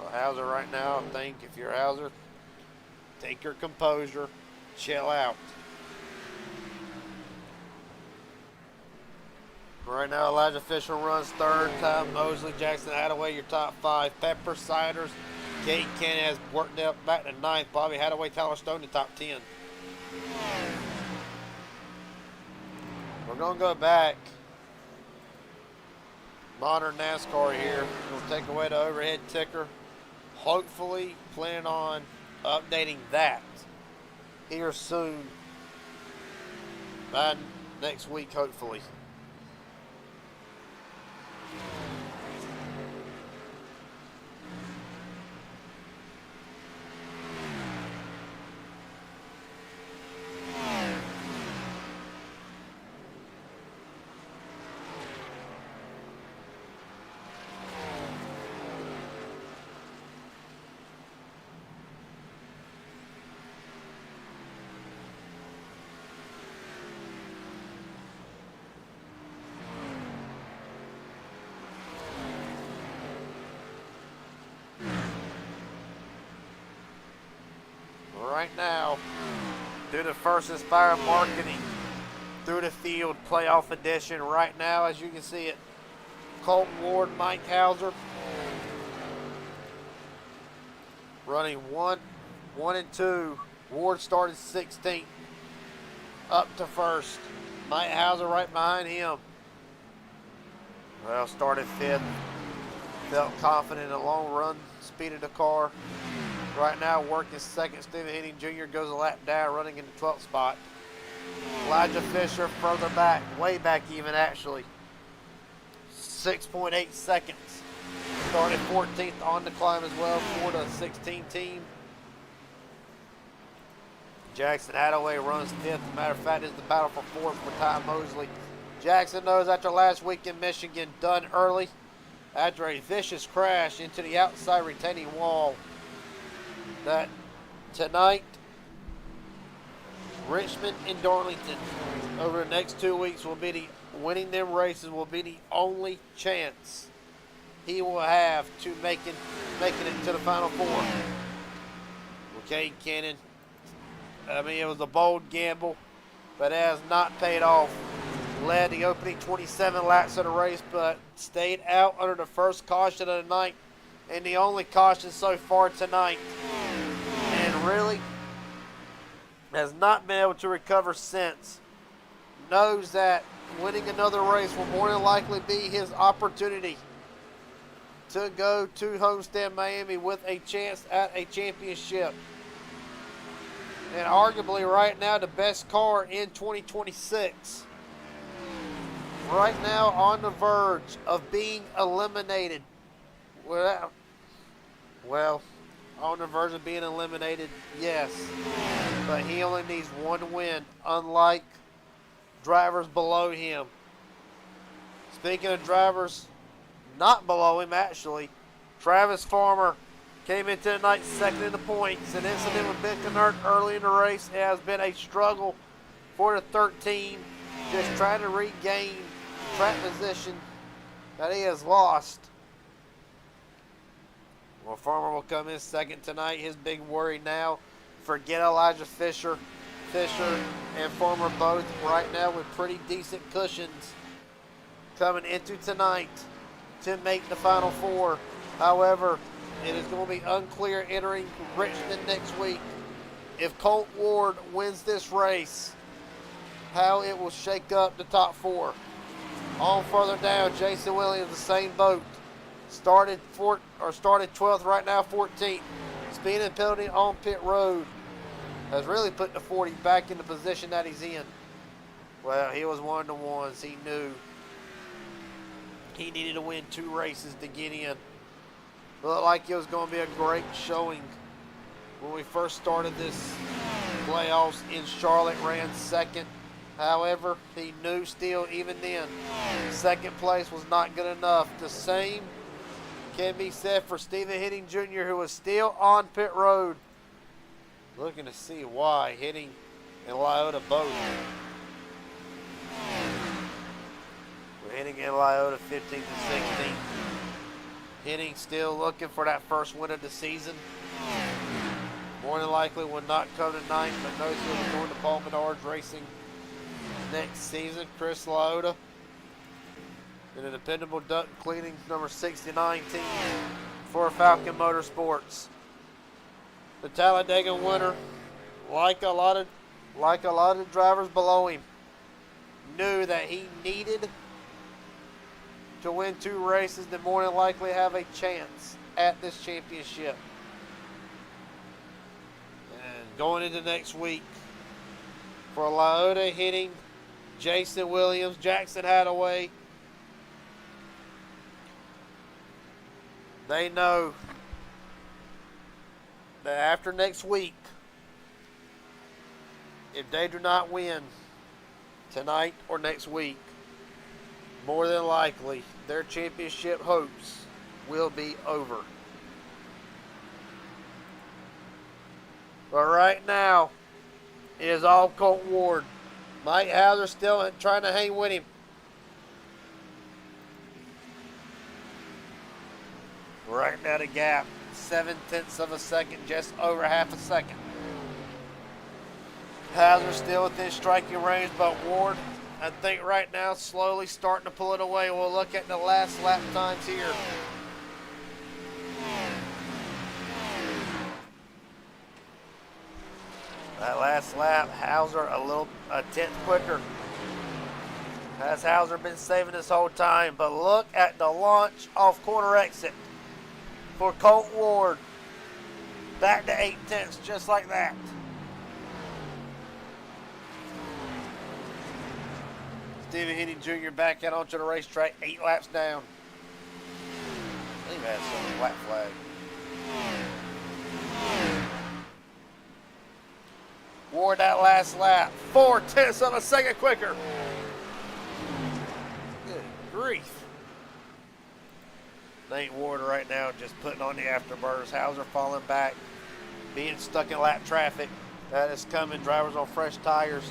Hauser right now, I think if you're Hauser, take your composure, chill out. Right now, Elijah Fisher runs third. Tom Mosley, Jackson Hadaway, your top 5. Pepper Siders, Kate Kenny has worked up back to 9th. Bobby Hadaway, Tyler Stone in top 10. We're going to go back. Modern NASCAR here. We'll take away the overhead ticker. Hopefully, planning on updating that here soon. By next week, hopefully. Right now, through the First Inspire Marketing, through the field playoff edition. Right now, as you can see it, Colton Ward, Mike Hauser, running 1 and 2. Ward started 16th, up to first. Mike Hauser right behind him. Well, started fifth. Felt confident in the long run speed of the car. Right now, working second. Stephen Henning Jr. goes a lap down, running in the 12th spot. Elijah Fisher further back, way back even actually. 6.8 seconds. Started 14th on the climb as well for the 16 team. Jackson Hadaway runs 5th. As a matter of fact, it's the battle for 4th for Ty Mosley. Jackson knows after last week in Michigan, done early after a vicious crash into the outside retaining wall, that tonight, Richmond and Darlington over the next 2 weeks will be winning them races will be the only chance he will have to making it to the Final Four. Okay, Cannon. I mean, it was a bold gamble, but it has not paid off. Led the opening 27 laps of the race, but stayed out under the first caution of the night and the only caution so far tonight. And really has not been able to recover since. Knows that winning another race will more than likely be his opportunity to go to Homestead Miami with a chance at a championship. And arguably right now the best car in 2026. Right now on the verge of being eliminated. Well, on the verge of being eliminated, yes. But he only needs one win, unlike drivers below him. Speaking of drivers not below him, actually, Travis Farmer came into the night second in the points. An incident with Ben Knert early in the race. It has been a struggle for the 13, just trying to regain track position that he has lost. Well, Farmer will come in second tonight. His big worry now, forget Elijah Fisher. Fisher and Farmer both right now with pretty decent cushions coming into tonight to make the Final Four. However, it is going to be unclear entering Richmond next week if Colt Ward wins this race, how it will shake up the top 4. On further down, Jason Williams, the same boat. Started 12th, right now 14th. Speeding penalty on pit road has really put the 40 back in the position that he's in. Well, he was one of the ones. He knew he needed to win 2 races to get in. Looked like it was going to be a great showing when we first started this playoffs in Charlotte, ran second. However, he knew still even then, second place was not good enough. The same can be said for Stephen Henning Jr., who was still on pit road. Looking to see why Henning and Lyota both. We're Henning and Lyota 15th and 16th. Henning still looking for that first win of the season. More than likely will not come tonight, but knows he'll be going to Paul Menard's Racing next season. Chris Lyota in a dependable duct cleaning number 69 team for Falcon Motorsports. The Talladega winner, like a lot of drivers below him, knew that he needed to win 2 races to more than likely have a chance at this championship. And going into next week, for Lyota hitting Jason Williams, Jackson Hadaway, they know that after next week, if they do not win tonight or next week, more than likely their championship hopes will be over. But right now, it is all Colt Ward. Mike Hauser still trying to hang with him. Right now the gap, 0.7 of a second, just over half a second. Hauser still within striking range, but Ward, I think right now, slowly starting to pull it away. We'll look at the last lap times here. That last lap, Hauser a 10th quicker. Has Hauser been saving this whole time? But look at the launch off corner exit for Colt Ward. Back to 8/10, just like that. Stephen Henning Jr. back out onto the racetrack, 8 laps down. I think that's a black flag. Ward that last lap, 4/10 of a second quicker. Good grief. Nate Ward right now just putting on the afterburners. Hauser falling back, being stuck in lap traffic. That is coming. Drivers on fresh tires.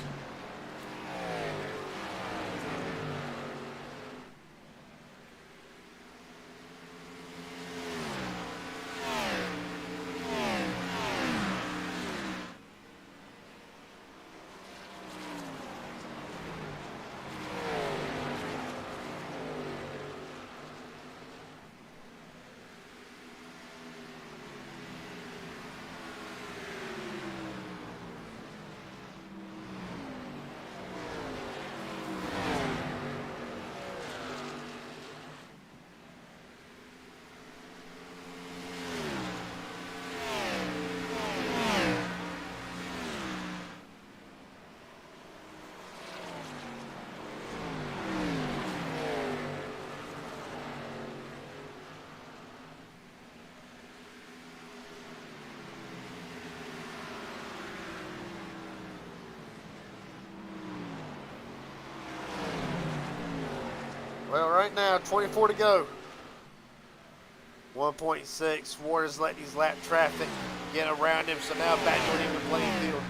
Well, right now, 24 to go. 1.6. Ward is letting these lap traffic get around him, so now back to an even playing field.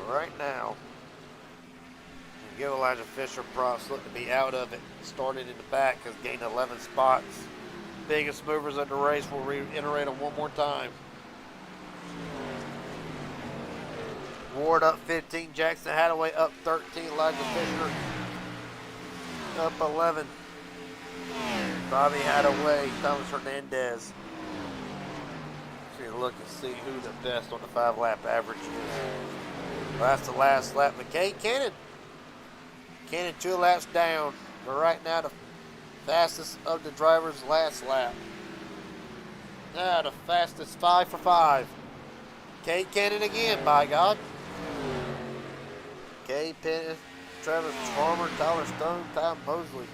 Right now, give Elijah Fisher props, look to be out of it. Started in the back, has gained 11 spots. Biggest movers of the race, we'll reiterate them one more time. Ward up 15, Jackson Hadaway up 13, Elijah Fisher up 11. Bobby Hadaway, Thomas Hernandez. Look and see who the best on the 5-lap average is. Well, that's the last lap. McKay Cannon 2 laps down. But right now, the fastest of the drivers last lap. Now the fastest 5 for 5. Kay Cannon again, by God. Kay Penn, Travis Farmer, Tyler Stone, Ty Mosley.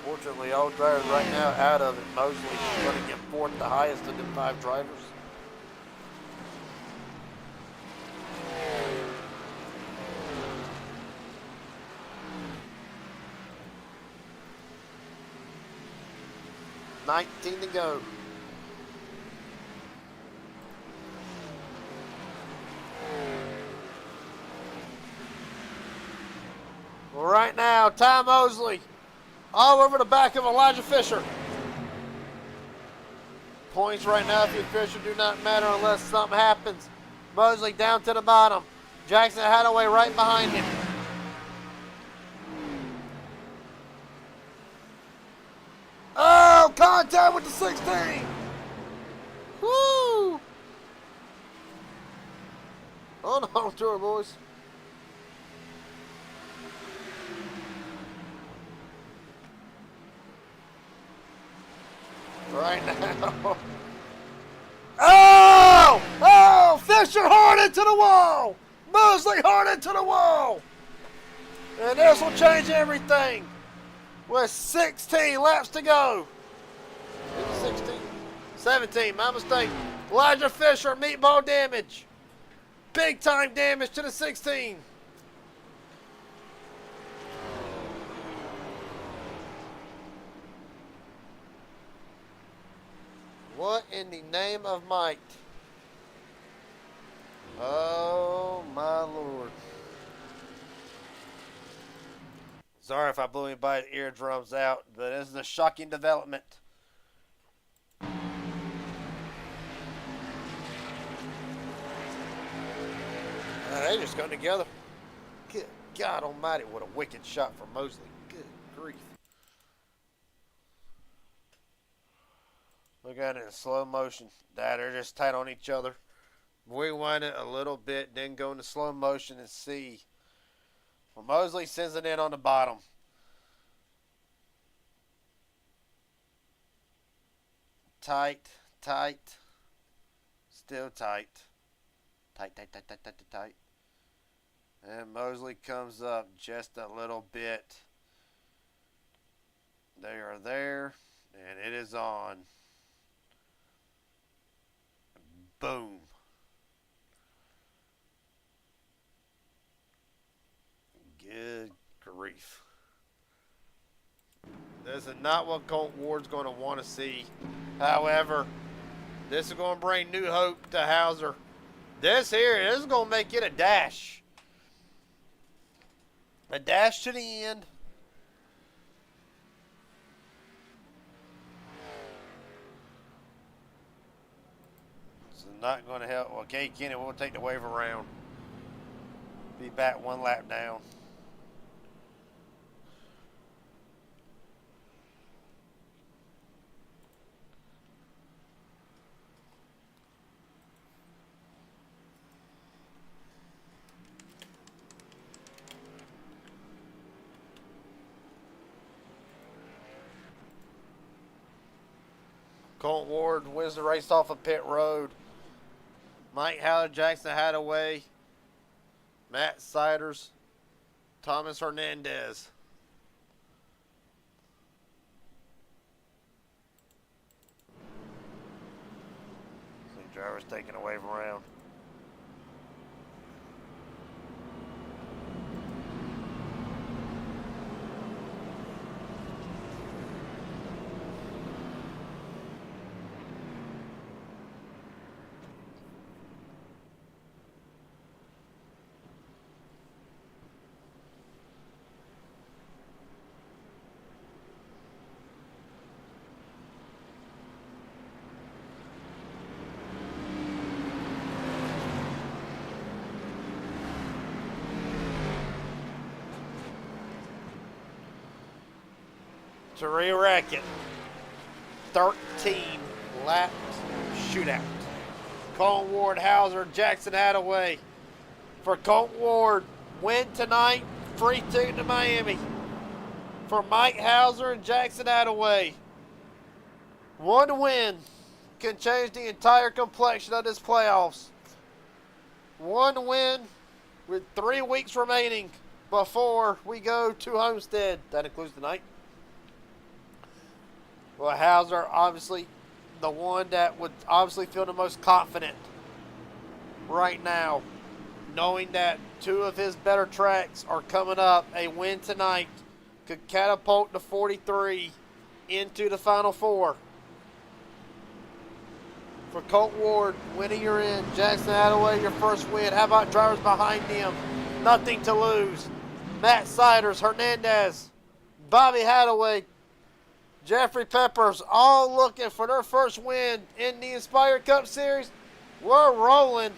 Fortunately, all drivers right now out of it. Mosley going to get 4th, the highest of the 5 drivers. $19 to go. Well, right now, Ty Mosley all over the back of Elijah Fisher. Points right now, if you Fisher, do not matter unless something happens. Mosley down to the bottom. Jackson Hadaway right behind him. Oh, contact with the 16. Woo! Hold on to her, boys. right now. Oh! Oh! Fisher hard into the wall! Mosley hard into the wall! And this will change everything. With 16 laps to go. 16? 17, my mistake. Elijah Fisher, meatball damage. Big time damage to the 16. What in the name of might? Oh my Lord. Sorry if I blew anybody's eardrums out, but this is a shocking development. They just come together. Good God almighty, what a wicked shot for Mosley. Good grief. Look at it in slow motion. They're just tight on each other. Rewind it a little bit, then go into slow motion and see. Well, Mosley sends it in on the bottom. Tight, tight. Still tight. Tight, tight, tight, tight, tight, tight, tight. And Mosley comes up just a little bit. They are there, and it is on. Boom. Good grief. This is not what Colt Ward's going to want to see. However, this is going to bring new hope to Hauser. This is going to make it a dash. A dash to the end. This is not going to help. Well, Kate Kenny will take the wave around. Be back one lap down. Colt Ward wins the race off of pit road. Mike Howard, Jackson Hadaway, Matt Siders, Thomas Hernandez. See drivers taking a wave around. To re-rack it. 13 lap shootout. Colt Ward, Hauser, Jackson Hadaway. For Colt Ward, win tonight, free ticket to Miami. For Mike Hauser and Jackson Hadaway, one win can change the entire complexion of this playoffs. One win with 3 weeks remaining before we go to Homestead. That includes tonight. Well, Hauser, obviously, the one that would obviously feel the most confident right now, knowing that 2 of his better tracks are coming up. A win tonight could catapult the 43 into the Final Four. For Colt Ward, winning your in. Jackson Hadaway, your first win. How about drivers behind him? Nothing to lose. Matt Siders, Hernandez, Bobby Hadaway, Jeffrey Peppers, all looking for their first win in the Inspire Cup Series. We're rolling.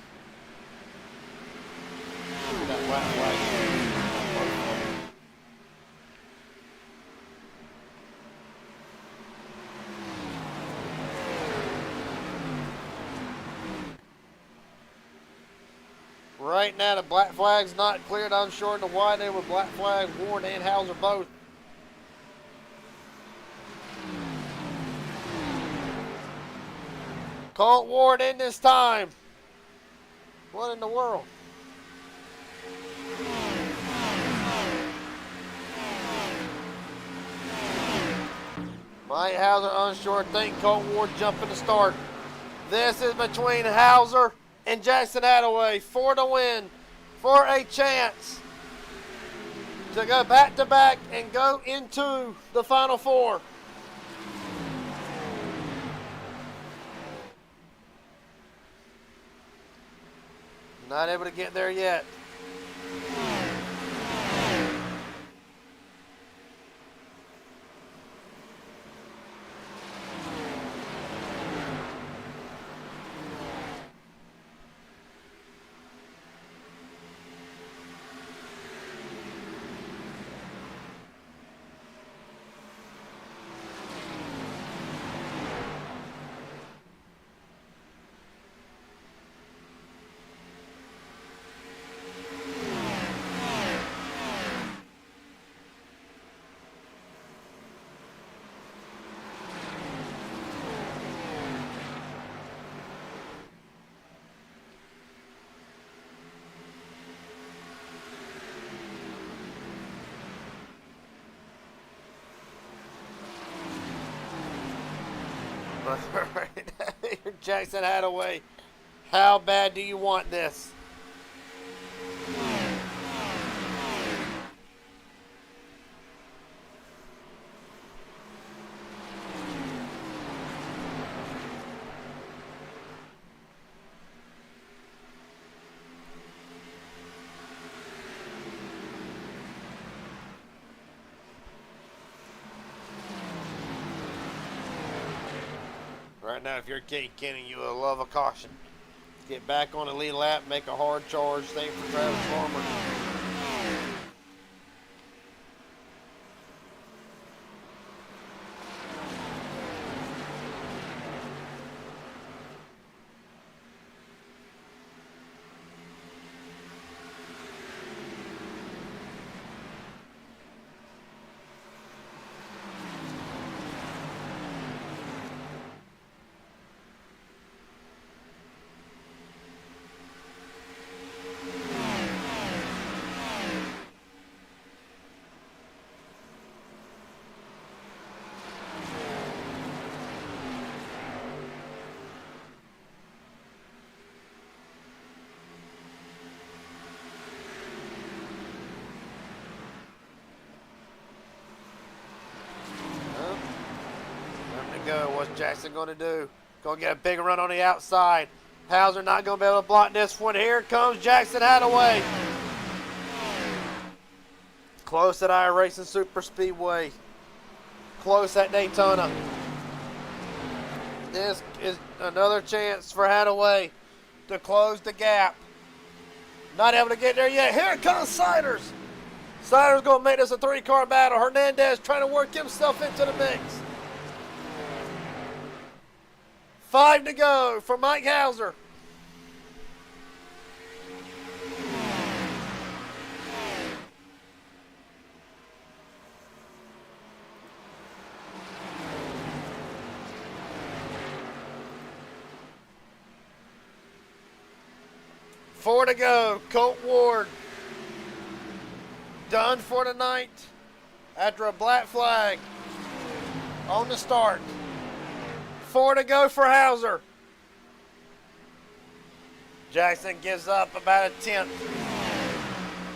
Right now, the black flag's not cleared. I'm sure into why they were black flag. Ward and Hauser both. Colt Ward in this time. What in the world? Mike Hauser unsure, think Colt Ward jumping to start. This is between Hauser and Jackson Attaway for the win, for a chance to go back-to-back and go into the Final Four. Not able to get there yet. Jackson Attaway, how bad do you want this? Right now, if you're Kate Kenny, you will love a caution. Get back on the lead lap, make a hard charge. Same for Travis Farmer. Go. What's Jackson going to do? Going to get a big run on the outside. Hauser not going to be able to block this one. Here comes Jackson Attaway. Close at iRacing Super Speedway. Close at Daytona. This is another chance for Attaway to close the gap. Not able to get there yet. Here comes Siders. Siders going to make this a three-car battle. Hernandez trying to work himself into the mix. 5 to go for Mike Hauser. Four to go. Colt Ward done for the night after a black flag on the start. 4 to go for Hauser. Jackson gives up about a tenth.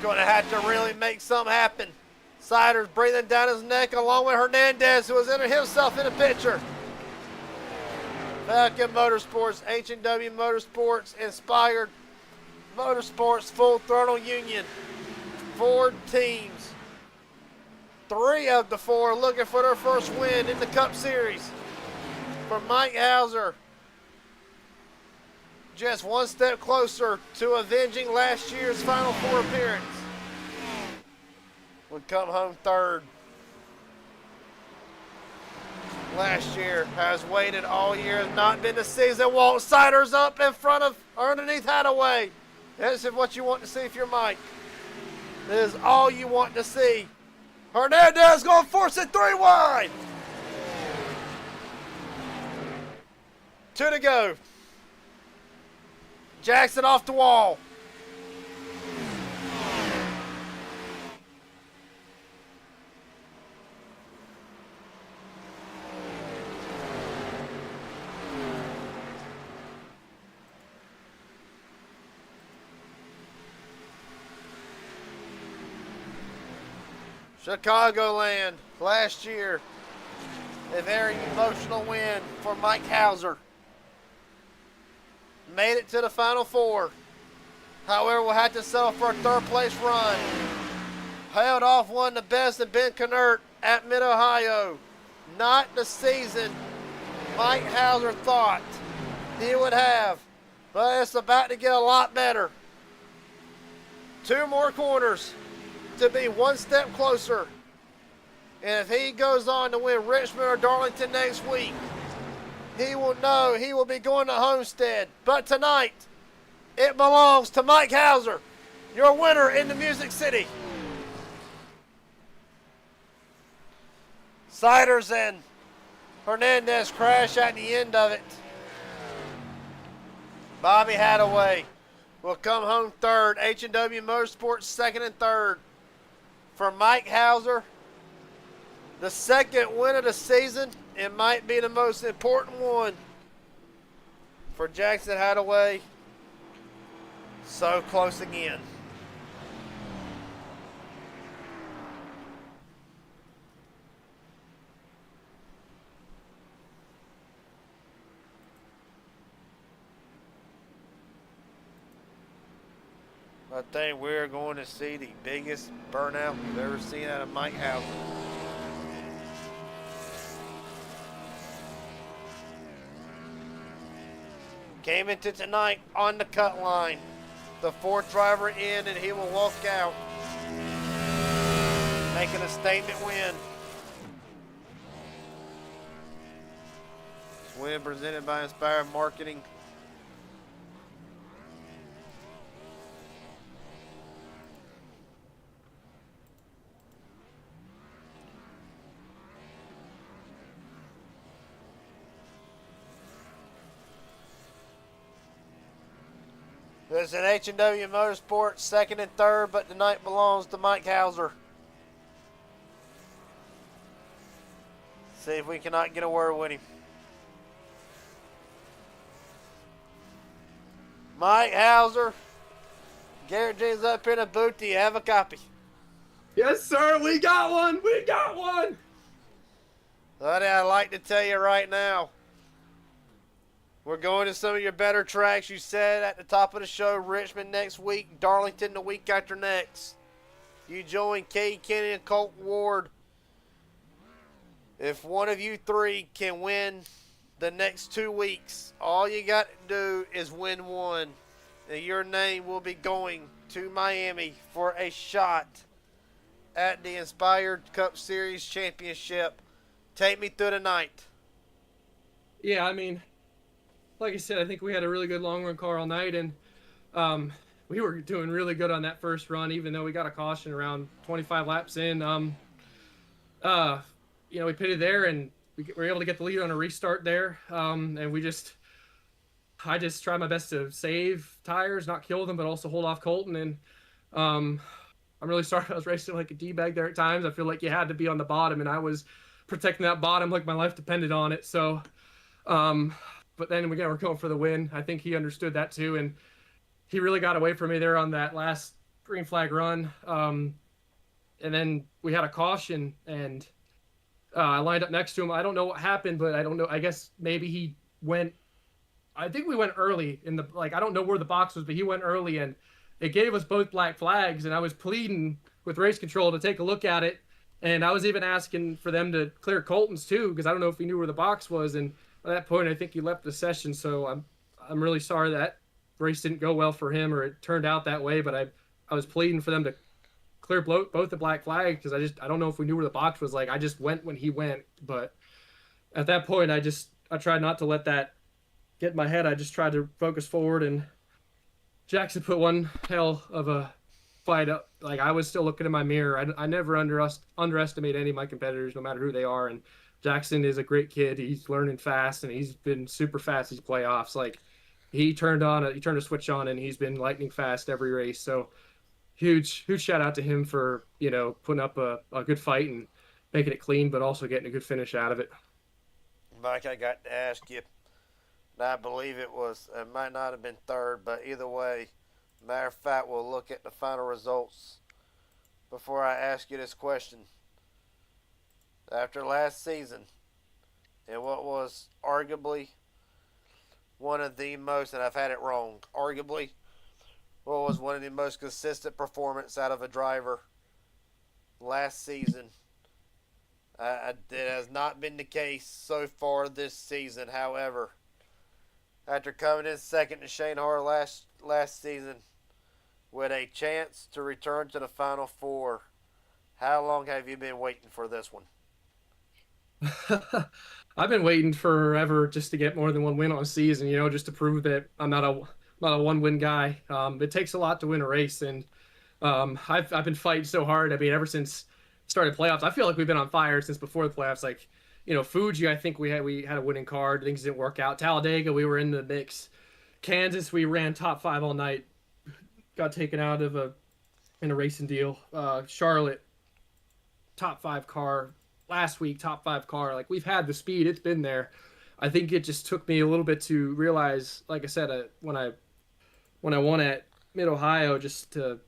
Going to have to really make something happen. Siders breathing down his neck along with Hernandez, who has entered himself in the picture. Falcon Motorsports, H&W Motorsports, Inspired Motorsports, Full Throttle Union. 4 teams. 3 of the 4 looking for their first win in the Cup Series. For Mike Hauser, just one step closer to avenging last year's Final Four appearance. Would come home third. Last year has waited all year, has not been the season. Walt Siders up in front of, or underneath Attaway. This is what you want to see if you're Mike. This is all you want to see. Hernandez going to force it 3 wide. 2 to go. Jackson off the wall. Chicagoland last year, a very emotional win for Mike Hauser. Made it to the Final Four. However, we'll have to settle for a third place run. Held off one of the best in Ben Knert at Mid-Ohio. Not the season Mike Hauser thought he would have, but it's about to get a lot better. 2 more corners to be one step closer. And if he goes on to win Richmond or Darlington next week, he will know he will be going to Homestead. But tonight, it belongs to Mike Hauser, your winner in the Music City. Siders and Hernandez crash at the end of it. Bobby Hadaway will come home third. H&W Motorsports second and third. For Mike Hauser, the second win of the season, it might be the most important one. For Jackson Hadaway, so close again. I think we're going to see the biggest burnout we've ever seen out of Mike Hauser. Came into tonight on the cut line. The 4th driver in, and he will walk out, making a statement win. This win presented by Inspired Marketing. There's an H&W Motorsports second and third, but tonight belongs to Mike Hauser. See if we cannot get a word with him. Mike Hauser, Garrett James up in a booth. Do you have a copy? Yes, sir. We got one. We got one. Buddy, I'd like to tell you right now, we're going to some of your better tracks. You said at the top of the show, Richmond next week, Darlington the week after next. You join Kay Kenny and Colt Ward. If one of you 3 can win the next 2 weeks, all you got to do is win one. And your name will be going to Miami for a shot at the Inspired Cup Series Championship. Take me through the night. Yeah, I mean, like I said, I think we had a really good long run car all night, and we were doing really good on that first run, even though we got a caution around 25 laps in. We pitted there, and we were able to get the lead on a restart there, and I just tried my best to save tires, not kill them, but also hold off Colton, and I'm really sorry I was racing like a D-bag there at times. I feel like you had to be on the bottom, and I was protecting that bottom like my life depended on it, so... But then we're going for the win. I think he understood that too, and he really got away from me there on that last green flag run. And then we had a caution, and I lined up next to him. I don't know what happened, but I don't know. I guess maybe he went. I think we went early in the I don't know where the box was, but he went early, and it gave us both black flags. And I was pleading with race control to take a look at it, and I was even asking for them to clear Colton's too, because I don't know if he knew where the box was. And at that point, I think he left the session, so I'm really sorry that race didn't go well for him, or it turned out that way. But I was pleading for them to clear both the black flags, because I don't know if we knew where the box was. I just went when he went, but at that point, I tried not to let that get in my head. I just tried to focus forward, and Jackson put one hell of a fight up. I was still looking in my mirror. I never underestimate any of my competitors, no matter who they are, and Jackson is a great kid. He's learning fast, and he's been super fast these playoffs. he turned a switch on, and he's been lightning fast every race. So huge shout out to him for putting up a good fight and making it clean, but also getting a good finish out of it. Mike, I got to ask you, and I believe it might not have been third, but either way, matter of fact, we'll look at the final results before I ask you this question. After last season, and what was arguably one of the most, and I've had it wrong, arguably what was one of the most consistent performance out of a driver last season. It has not been the case so far this season. However, after coming in second to Shane Hart last season, with a chance to return to the Final Four, how long have you been waiting for this one? I've been waiting forever just to get more than one win on a season, just to prove that I'm not a one win guy. It takes a lot to win a race, and I've been fighting so hard. I mean, ever since started playoffs, I feel like we've been on fire since before the playoffs. Like, Fuji, I think we had a winning card. Things didn't work out. Talladega, we were in the mix. Kansas, we ran top 5 all night. Got taken out of in a racing deal. Charlotte, top 5 car. Last week, top 5 car. Like, we've had the speed. It's been there. I think it just took me a little bit to realize, like I said, when I won at Mid Ohio, just to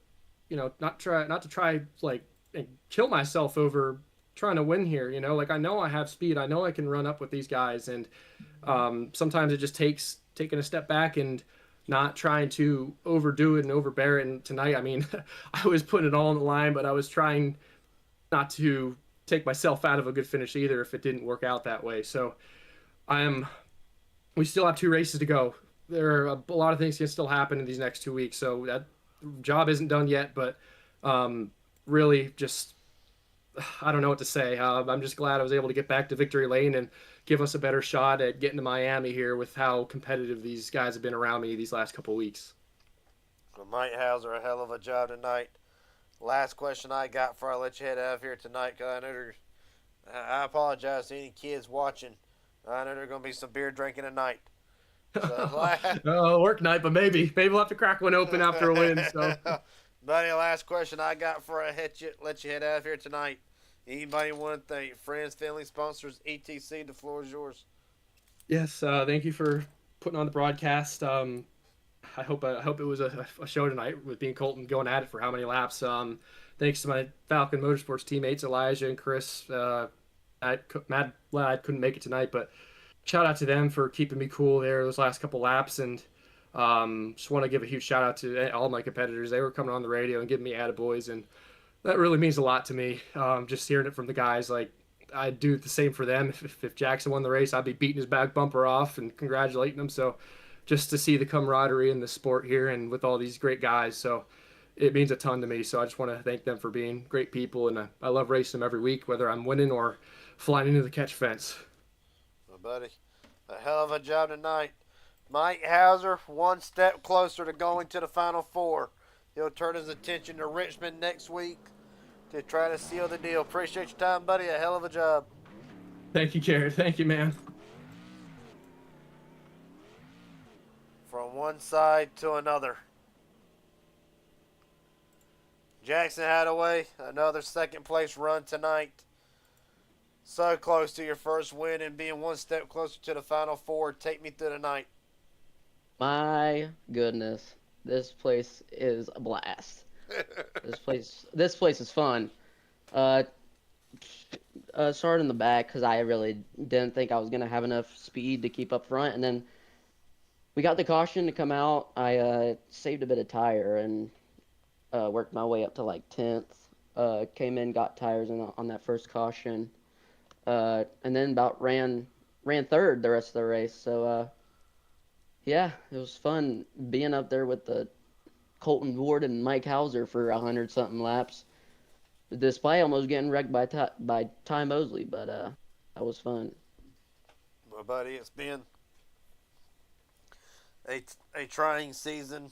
not to try like and kill myself over trying to win here. Like, I know I have speed. I know I can run up with these guys, and sometimes it just takes taking a step back and not trying to overdo it and overbear it. And tonight, I mean, I was putting it all on the line, but I was trying not to take myself out of a good finish either if it didn't work out that way. So we still have 2 races to go. There are a lot of things can still happen in these next 2 weeks. So that job isn't done yet, but really just, I don't know what to say. I'm just glad I was able to get back to victory lane and give us a better shot at getting to Miami here with how competitive these guys have been around me these last couple of weeks. Well, Mike Hauser, a hell of a job tonight. Last question I got before I let you head out of here tonight, because I apologize to any kids watching. I know there's going to be some beer drinking tonight. So, work night, but maybe we'll have to crack one open after a win. So, buddy, last question I got before I let you head out of here tonight. Anybody want to thank friends, family, sponsors, etc.? The floor is yours. Yes, thank you for putting on the broadcast. I hope it was a show tonight with being Colton going at it for how many laps. Thanks to my Falcon Motorsports teammates Elijah and Chris. Mad Lad couldn't make it tonight, but shout out to them for keeping me cool there those last couple laps. And just want to give a huge shout out to all my competitors. They were coming on the radio and giving me attaboys, and that really means a lot to me. Just hearing it from the guys, like, I'd do the same for them. If Jackson won the race, I'd be beating his back bumper off and congratulating him. So just to see the camaraderie in the sport here and with all these great guys. So it means a ton to me. So I just want to thank them for being great people. And I love racing them every week, whether I'm winning or flying into the catch fence. Well, buddy, a hell of a job tonight. Mike Hauser, one step closer to going to the Final Four. He'll turn his attention to Richmond next week to try to seal the deal. Appreciate your time, buddy. A hell of a job. Thank you, Jared. Thank you, man. From one side to another. Jackson Hadaway, another second place run tonight. So close to your first win and being one step closer to the Final Four. Take me through the night. My goodness, this place is a blast. This place is fun. Started in the back because I really didn't think I was gonna have enough speed to keep up front, and then we got the caution to come out. I saved a bit of tire and worked my way up to like 10th. Came in, got tires on that first caution, and then about ran third the rest of the race. So yeah, it was fun being up there with the Colton Ward and Mike Hauser for 100-something laps. The display almost getting wrecked by Ty Mosley, but that was fun. Well, buddy, it's been a trying season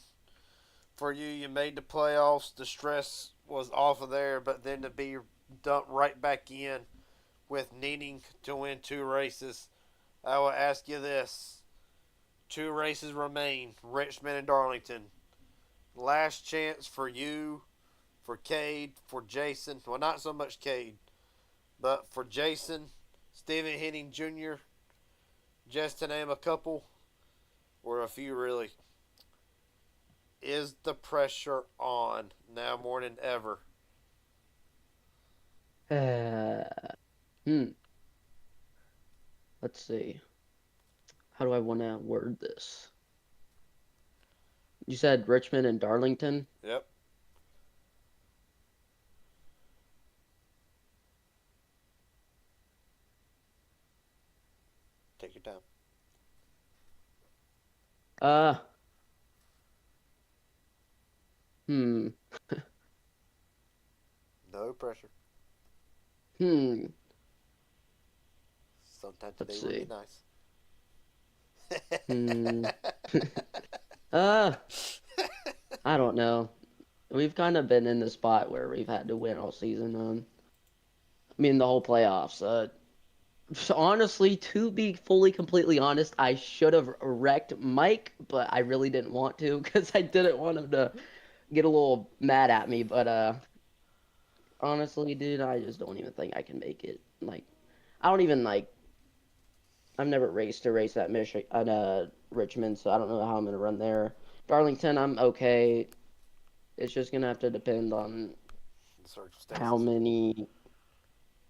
for you. You made the playoffs. The stress was off of there, but then to be dumped right back in with needing to win 2 races, I will ask you this. 2 races remain, Richmond and Darlington. Last chance for you, for Cade, for Jason. Well, not so much Cade, but for Jason, Stephen Henning Jr., just to name a couple, or a few really. Is the pressure on now more than ever? Hmm. Let's see. How do I want to word this? You said Richmond and Darlington? Yep. Take your time. Uh, hmm. No pressure. Sometime today Let's would see. be nice. Hmm. Uh, I don't know. We've kind of been in the spot where we've had to win all season. I mean, the whole playoffs. So honestly, to be fully, completely honest, I should have wrecked Mike, but I really didn't want to because I didn't want him to get a little mad at me. But honestly, dude, I just don't even think I can make it. Like, I don't even like. I've never raced a race at Richmond, so I don't know how I'm gonna run there. Darlington, I'm okay. It's just gonna have to depend on The how circumstances. many.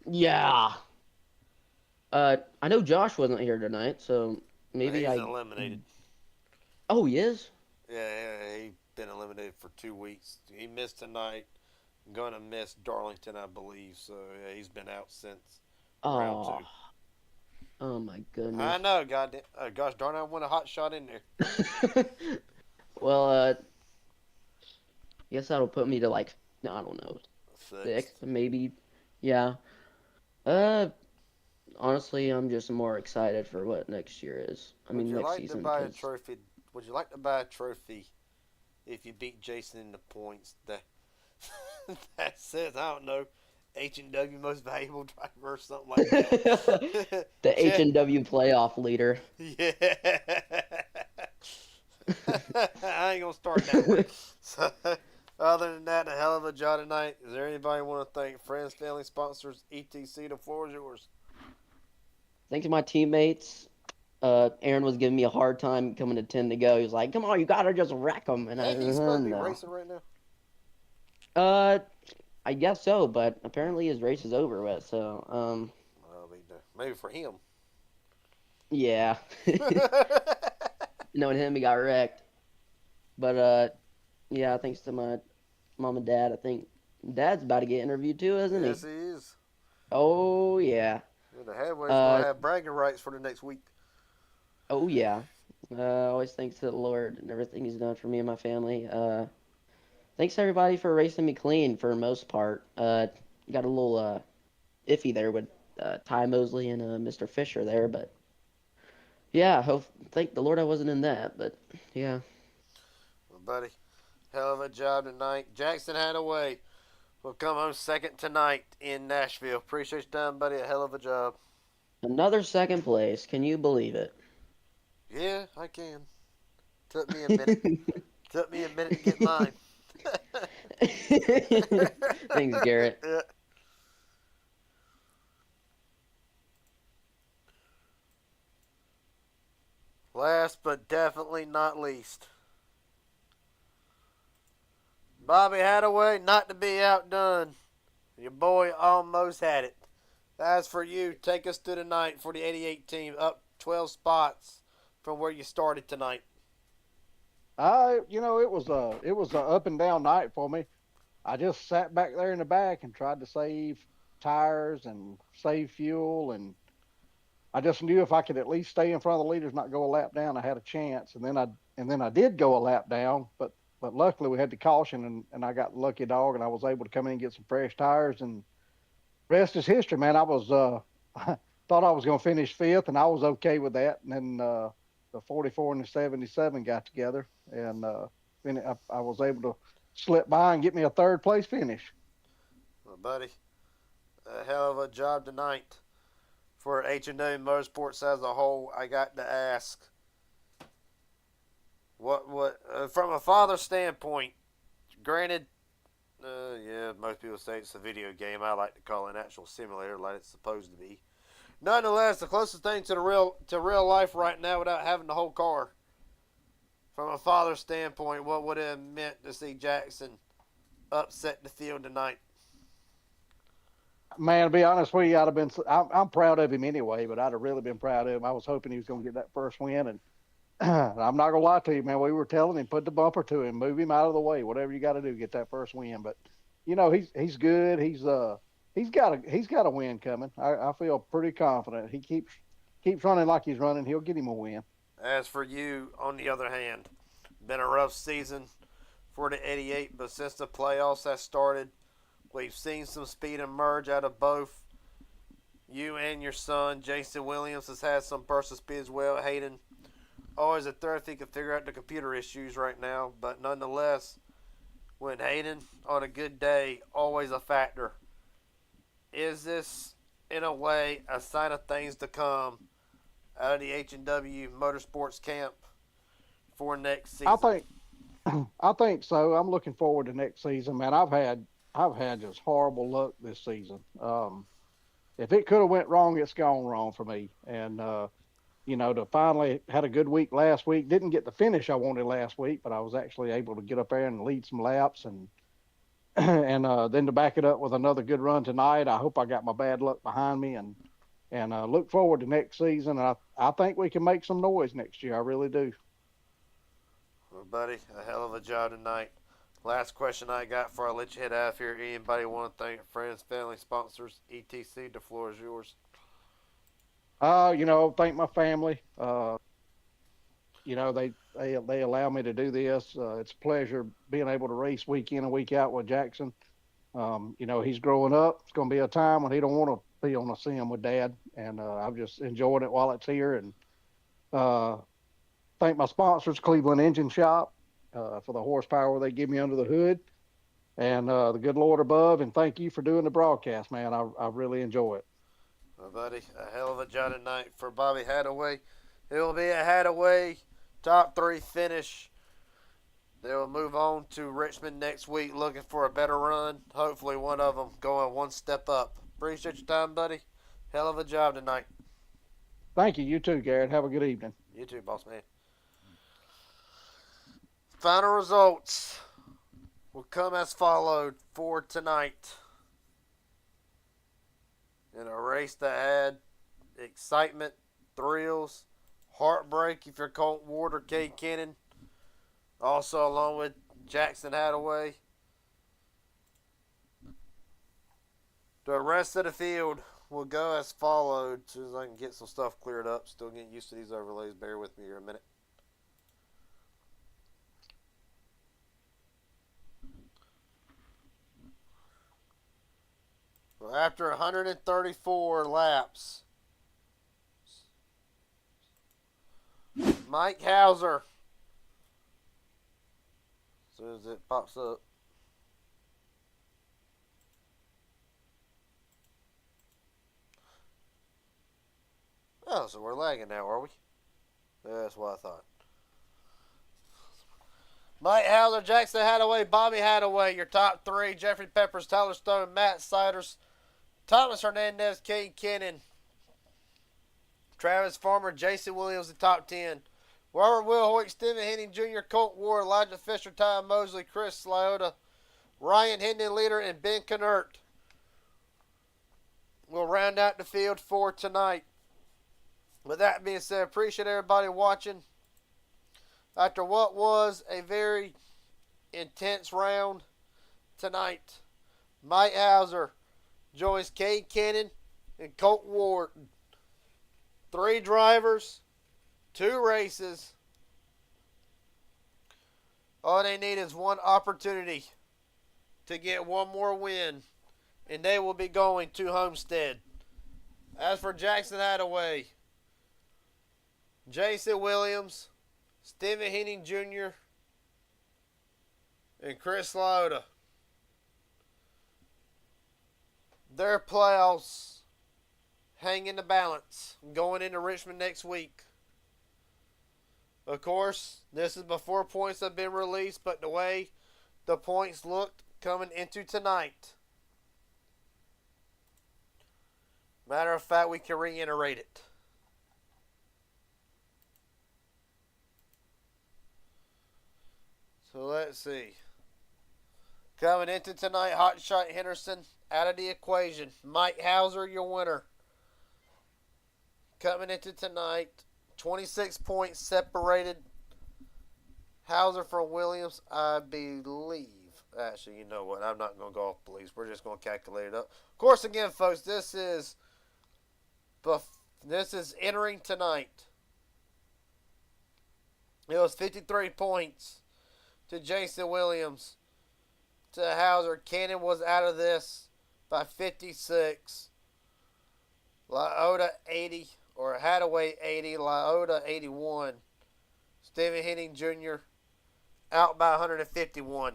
Yeah. I know Josh wasn't here tonight, so maybe He's I. eliminated. Oh, he is? Yeah, he's been eliminated for 2 weeks. He missed tonight. Going to miss Darlington, I believe. So yeah, he's been out since round 2. Oh, oh my I goodness. know, goddamn. Gosh darn, I went a hot shot in there. Well, guess that'll put me to like, I don't know, 6th. sixth, maybe. Yeah. Uh, honestly, I'm just more excited for what next year is. I Would mean, you next like to season, buy a because trophy? Would you like to buy a trophy if you beat Jason in the points? That that says, I don't know, H&W most valuable driver or something like that. the H&W playoff leader. Yeah. I ain't gonna start that one. So, other than that, a hell of a job tonight. Is there anybody want to thank friends, family, sponsors, etc.? The floor is yours. Thanks to my teammates. Aaron was giving me a hard time coming to 10 to go. He was like, come on, you gotta just wreck them. And I, Ain't he supposed to be no. racing right now? Uh, I guess so, but apparently his race is over with. So, Well, maybe for him. yeah. Knowing him, he got wrecked. But yeah, thanks to my mom and dad. I think Dad's about to get interviewed too, isn't he? Yes, he is. Oh yeah. Yeah, the heavyweights Uh, gonna have bragging rights for the next week. oh yeah. Always thanks to the Lord and everything He's done for me and my family. Thanks everybody for racing me clean for the most part. Got a little iffy there with Ty Mosley and Mr. Fisher there, but yeah, thank the Lord I wasn't in that. But yeah, Well, buddy, hell of a job tonight. Jackson Hadaway will come home second tonight in Nashville. Appreciate your time, buddy. A hell of a job. another second place. Can you believe it? Yeah, I can. Took me a minute. Took me a minute to get mine. Thanks, Garrett. Yeah. Last but definitely not least, Bobby Hadaway, not to be outdone. Your boy almost had it. As for you, take us through the night for the 88 team, up 12 spots from where you started tonight. It was a up and down night for me. I just sat back there in the back and tried to save tires and save fuel, and I just knew if I could at least stay in front of the leaders, not go a lap down, I had a chance. And then I did go a lap down, but luckily we had the caution, and I got lucky dog, and I was able to come in and get some fresh tires, and rest is history, man. I was thought I was going to finish fifth, and I was okay with that. And then the 44 and the 77 got together, and I was able to slip by and get me a third place finish. Well, buddy, a hell of a job tonight. For H&W Motorsports as a whole, I got to ask, From a father standpoint, granted, yeah, most people say it's a video game. I like to call it an actual simulator, like it's supposed to be. Nonetheless, the closest thing to real life right now, without having the whole car. From a father standpoint, what would it have meant to see Jackson upset the field tonight? Man, to be honest with you, I'd have been. I'm proud of him anyway, but I'd have really been proud of him. I was hoping he was going to get that first win, and I'm not gonna lie to you, man. We were telling him, put the bumper to him, move him out of the way, whatever you got to do, get that first win. But he's good. He's got a win coming. I feel pretty confident. He keeps running like he's running. He'll get him a win. As for you, on the other hand, been a rough season for the 88, but since the playoffs have started, we've seen some speed emerge out of both you and your son. Jason Williams has had some bursts of speed as well. Hayden, always a third he can figure out the computer issues right now, but nonetheless, when Hayden on a good day, always a factor. Is this in a way a sign of things to come out of the H&W Motorsports camp for next season? I think so. I'm looking forward to next season, man. I've had just horrible luck this season. If it could have went wrong, it's gone wrong for me. And to finally had a good week last week. Didn't get the finish I wanted last week, but I was actually able to get up there and lead some laps and then to back it up with another good run tonight. I hope I got my bad luck behind me and look forward to next season. I think we can make some noise next year. I really do. Well, buddy, a hell of a job tonight. Last question I got before I let you head out of here. Anybody want to thank friends, family, sponsors, etc.? The floor is yours. Thank my family. They allow me to do this. It's a pleasure being able to race week in and week out with Jackson. He's growing up. It's going to be a time when he don't want to be on a sim with Dad, and I've just enjoyed it while it's here. And thank my sponsors, Cleveland Engine Shop, for the horsepower they give me under the hood, and the good Lord above. And thank you for doing the broadcast, man. I really enjoy it. Well, buddy, a hell of a job tonight for Bobby Hadaway. It will be a Hadaway top 3 finish. They will move on to Richmond next week looking for a better run. Hopefully one of them going one step up. Appreciate your time, buddy. Hell of a job tonight. Thank you. You too, Garrett. Have a good evening. You too, boss man. Final results will come as followed for tonight. In a race that had excitement, thrills, heartbreak if you're Colt Ward or Cade Kennan. Also along with Jackson Hadaway. The rest of the field will go as followed. As soon as I can get some stuff cleared up. Still getting used to these overlays. Bear with me here a minute. Well, after 134 laps, Mike Hauser, as soon as it pops up, oh, so we're lagging now, are we? That's what I thought. Mike Hauser, Jackson Hadaway, Bobby Hadaway, your top 3. Jeffrey Peppers, Tyler Stone, Matt Siders, Thomas Hernandez, Cade Kennan, Travis Farmer, Jason Williams, the top 10. Robert Wilhoit, Stephen Henning Jr., Colt Ward, Elijah Fisher, Ty Mosley, Chris Sliota, Ryan Hendon Leader, and Ben Knert will round out the field for tonight. With that being said, appreciate everybody watching. After what was a very intense round tonight, Mike Hauser joins Cade Kennan and Colt Ward. 3 drivers, 2 races. All they need is one opportunity to get one more win, and they will be going to Homestead. As for Jackson Hadaway, Jason Williams, Stephen Henning Jr., and Chris Lauda, their playoffs hang in the balance going into Richmond next week. Of course, this is before points have been released, but the way the points looked coming into tonight. Matter of fact, we can reiterate it. So let's see. Coming into tonight, Hotshot Henderson out of the equation. Mike Hauser, your winner. Coming into tonight, 26 points separated Hauser from Williams, I believe. Actually, you know what? I'm not going to go off beliefs. We're just going to calculate it up. Of course, again, folks, this is entering tonight. It was 53 points to Jason Williams. To Hauser. Cannon was out of this by 56. Lyotta 80, or Hadaway 80, Lyotta 81. Stephen Henning Jr. out by 151.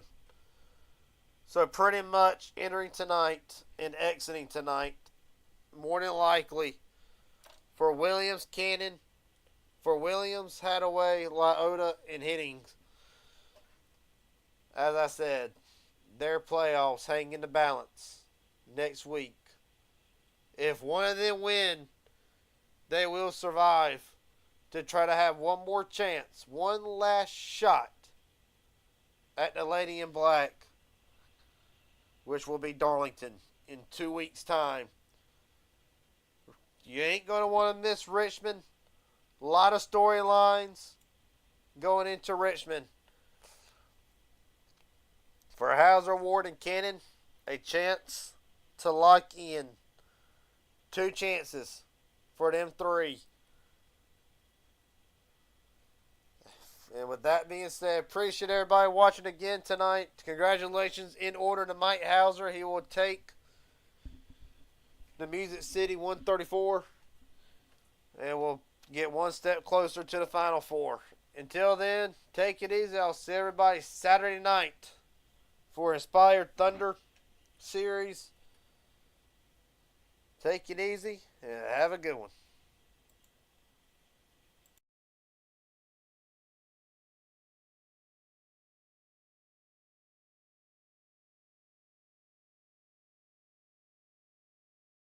So pretty much entering tonight and exiting tonight, more than likely, for Williams, Cannon, for Williams, Hadaway, Lyotta, and Hennings. As I said, their playoffs hang in the balance next week. If one of them win, they will survive to try to have one more chance, one last shot at the Lady in Black, which will be Darlington in 2 weeks' time. You ain't going to want to miss Richmond. A lot of storylines going into Richmond. For Hauser, Ward, and Cannon, a chance to lock in. 2 chances for them 3. And with that being said, appreciate everybody watching again tonight. Congratulations in order to Mike Hauser. He will take the Music City 134. And we'll get one step closer to the Final Four. Until then, take it easy. I'll see everybody Saturday night for Inspired Thunder Series. Take it easy and have a good one.